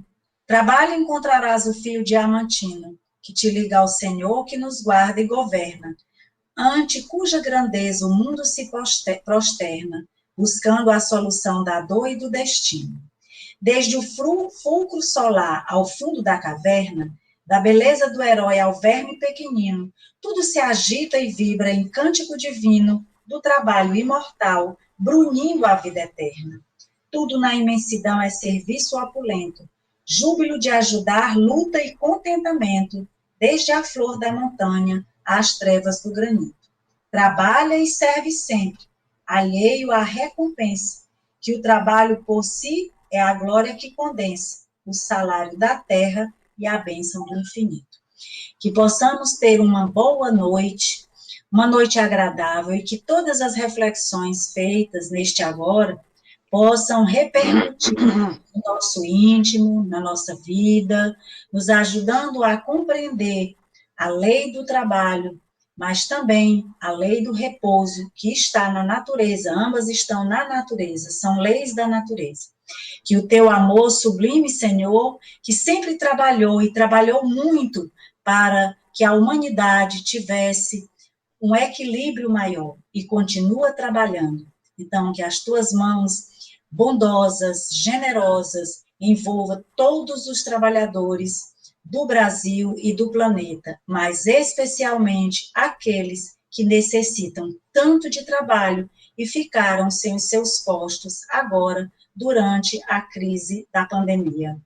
Trabalho encontrarás o fio diamantino, que te liga ao Senhor, que nos guarda e governa, ante cuja grandeza o mundo se prosterna, buscando a solução da dor e do destino. Desde o fulcro solar ao fundo da caverna, da beleza do herói ao verme pequenino, tudo se agita e vibra em cântico divino do trabalho imortal, brunindo a vida eterna. Tudo na imensidão é serviço opulento, júbilo de ajudar, luta e contentamento, desde a flor da montanha às trevas do granito. Trabalha e serve sempre, alheio à recompensa, que o trabalho por si é a glória que condensa, o salário da terra e a bênção do infinito. Que possamos ter uma boa noite, uma noite agradável, e que todas as reflexões feitas neste agora possam repercutir no nosso íntimo, na nossa vida, nos ajudando a compreender a lei do trabalho, mas também a lei do repouso, que está na natureza, ambas estão na natureza, são leis da natureza. Que o teu amor sublime, Senhor, que sempre trabalhou e trabalhou muito para que a humanidade tivesse um equilíbrio maior e continua trabalhando. Então, que as tuas mãos bondosas, generosas, envolva todos os trabalhadores do Brasil e do planeta, mas especialmente aqueles que necessitam tanto de trabalho e ficaram sem os seus postos agora, durante a crise da pandemia.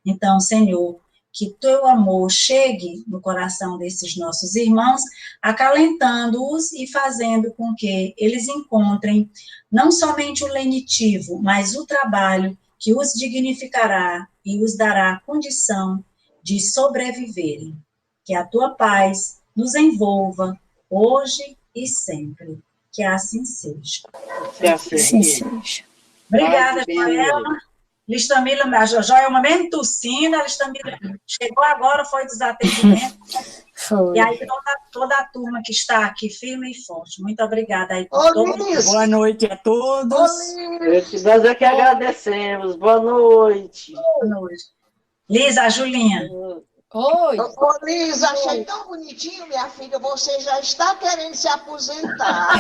Então, Senhor, que teu amor chegue no coração desses nossos irmãos, acalentando-os e fazendo com que eles encontrem não somente o lenitivo, mas o trabalho que os dignificará e os dará condição de sobreviverem. Que a tua paz nos envolva hoje e sempre. Que assim seja. Que assim seja. Obrigada, Joelma. Listamila, a Joelma mesmo tossindo, a Listamila chegou agora, foi dos atendimentos. Foi. E aí toda a turma que está aqui firme e forte. Muito obrigada aí por todo mundo. Boa noite a todos. Nós é que agradecemos. Boa noite. Boa noite. Lisa, a Julinha. Oi. Ô, Lisa, achei tão bonitinho, minha filha, você já está querendo se aposentar.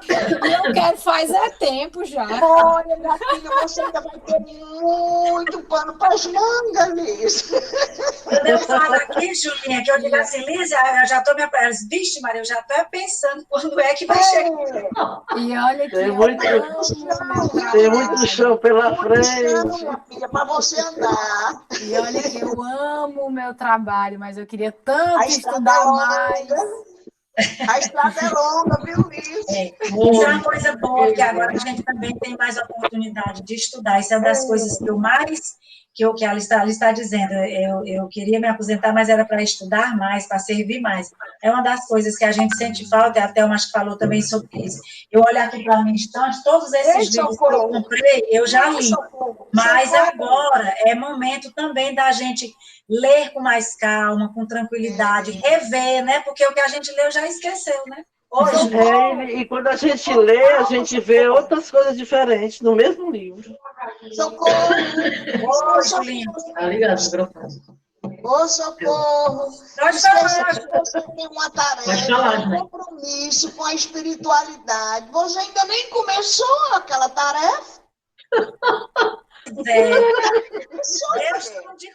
Eu quero faz tempo já. Olha, minha filha, você ainda vai ter muito pano para as mangas, Lisa. Quando eu falo aqui, Julinha, que eu digo assim, Lisa, eu já estou me apoiando. Vixe, Maria, eu já estou pensando quando é que vai chegar. E olha que tem muito chão pela frente. Minha filha, para você andar. E olha que eu amo o meu trabalho, mas eu queria tanto estudar mais. A estrada é longa, viu, Lisa? Isso é uma coisa boa, porque agora a gente também tem mais oportunidade de estudar. Isso é uma das coisas que eu mais, que ela está dizendo, eu queria me aposentar, mas era para estudar mais, para servir mais. É uma das coisas que a gente sente falta, e até o Márcio falou também sobre isso. Eu olho aqui para a minha estante, todos esses livros que eu comprei, eu já li. Mas agora é momento também da gente ler com mais calma, com tranquilidade, rever, né? Porque o que a gente leu já esqueceu, né? Hoje. E quando a gente lê, a gente vê outras coisas diferentes no mesmo livro. Socorro! Oi, Julinha. Tá ligado, microfone. Ô, Socorro! Pode falar. Você tem uma tarefa, um compromisso com a espiritualidade. Você ainda nem começou aquela tarefa? Eu estou de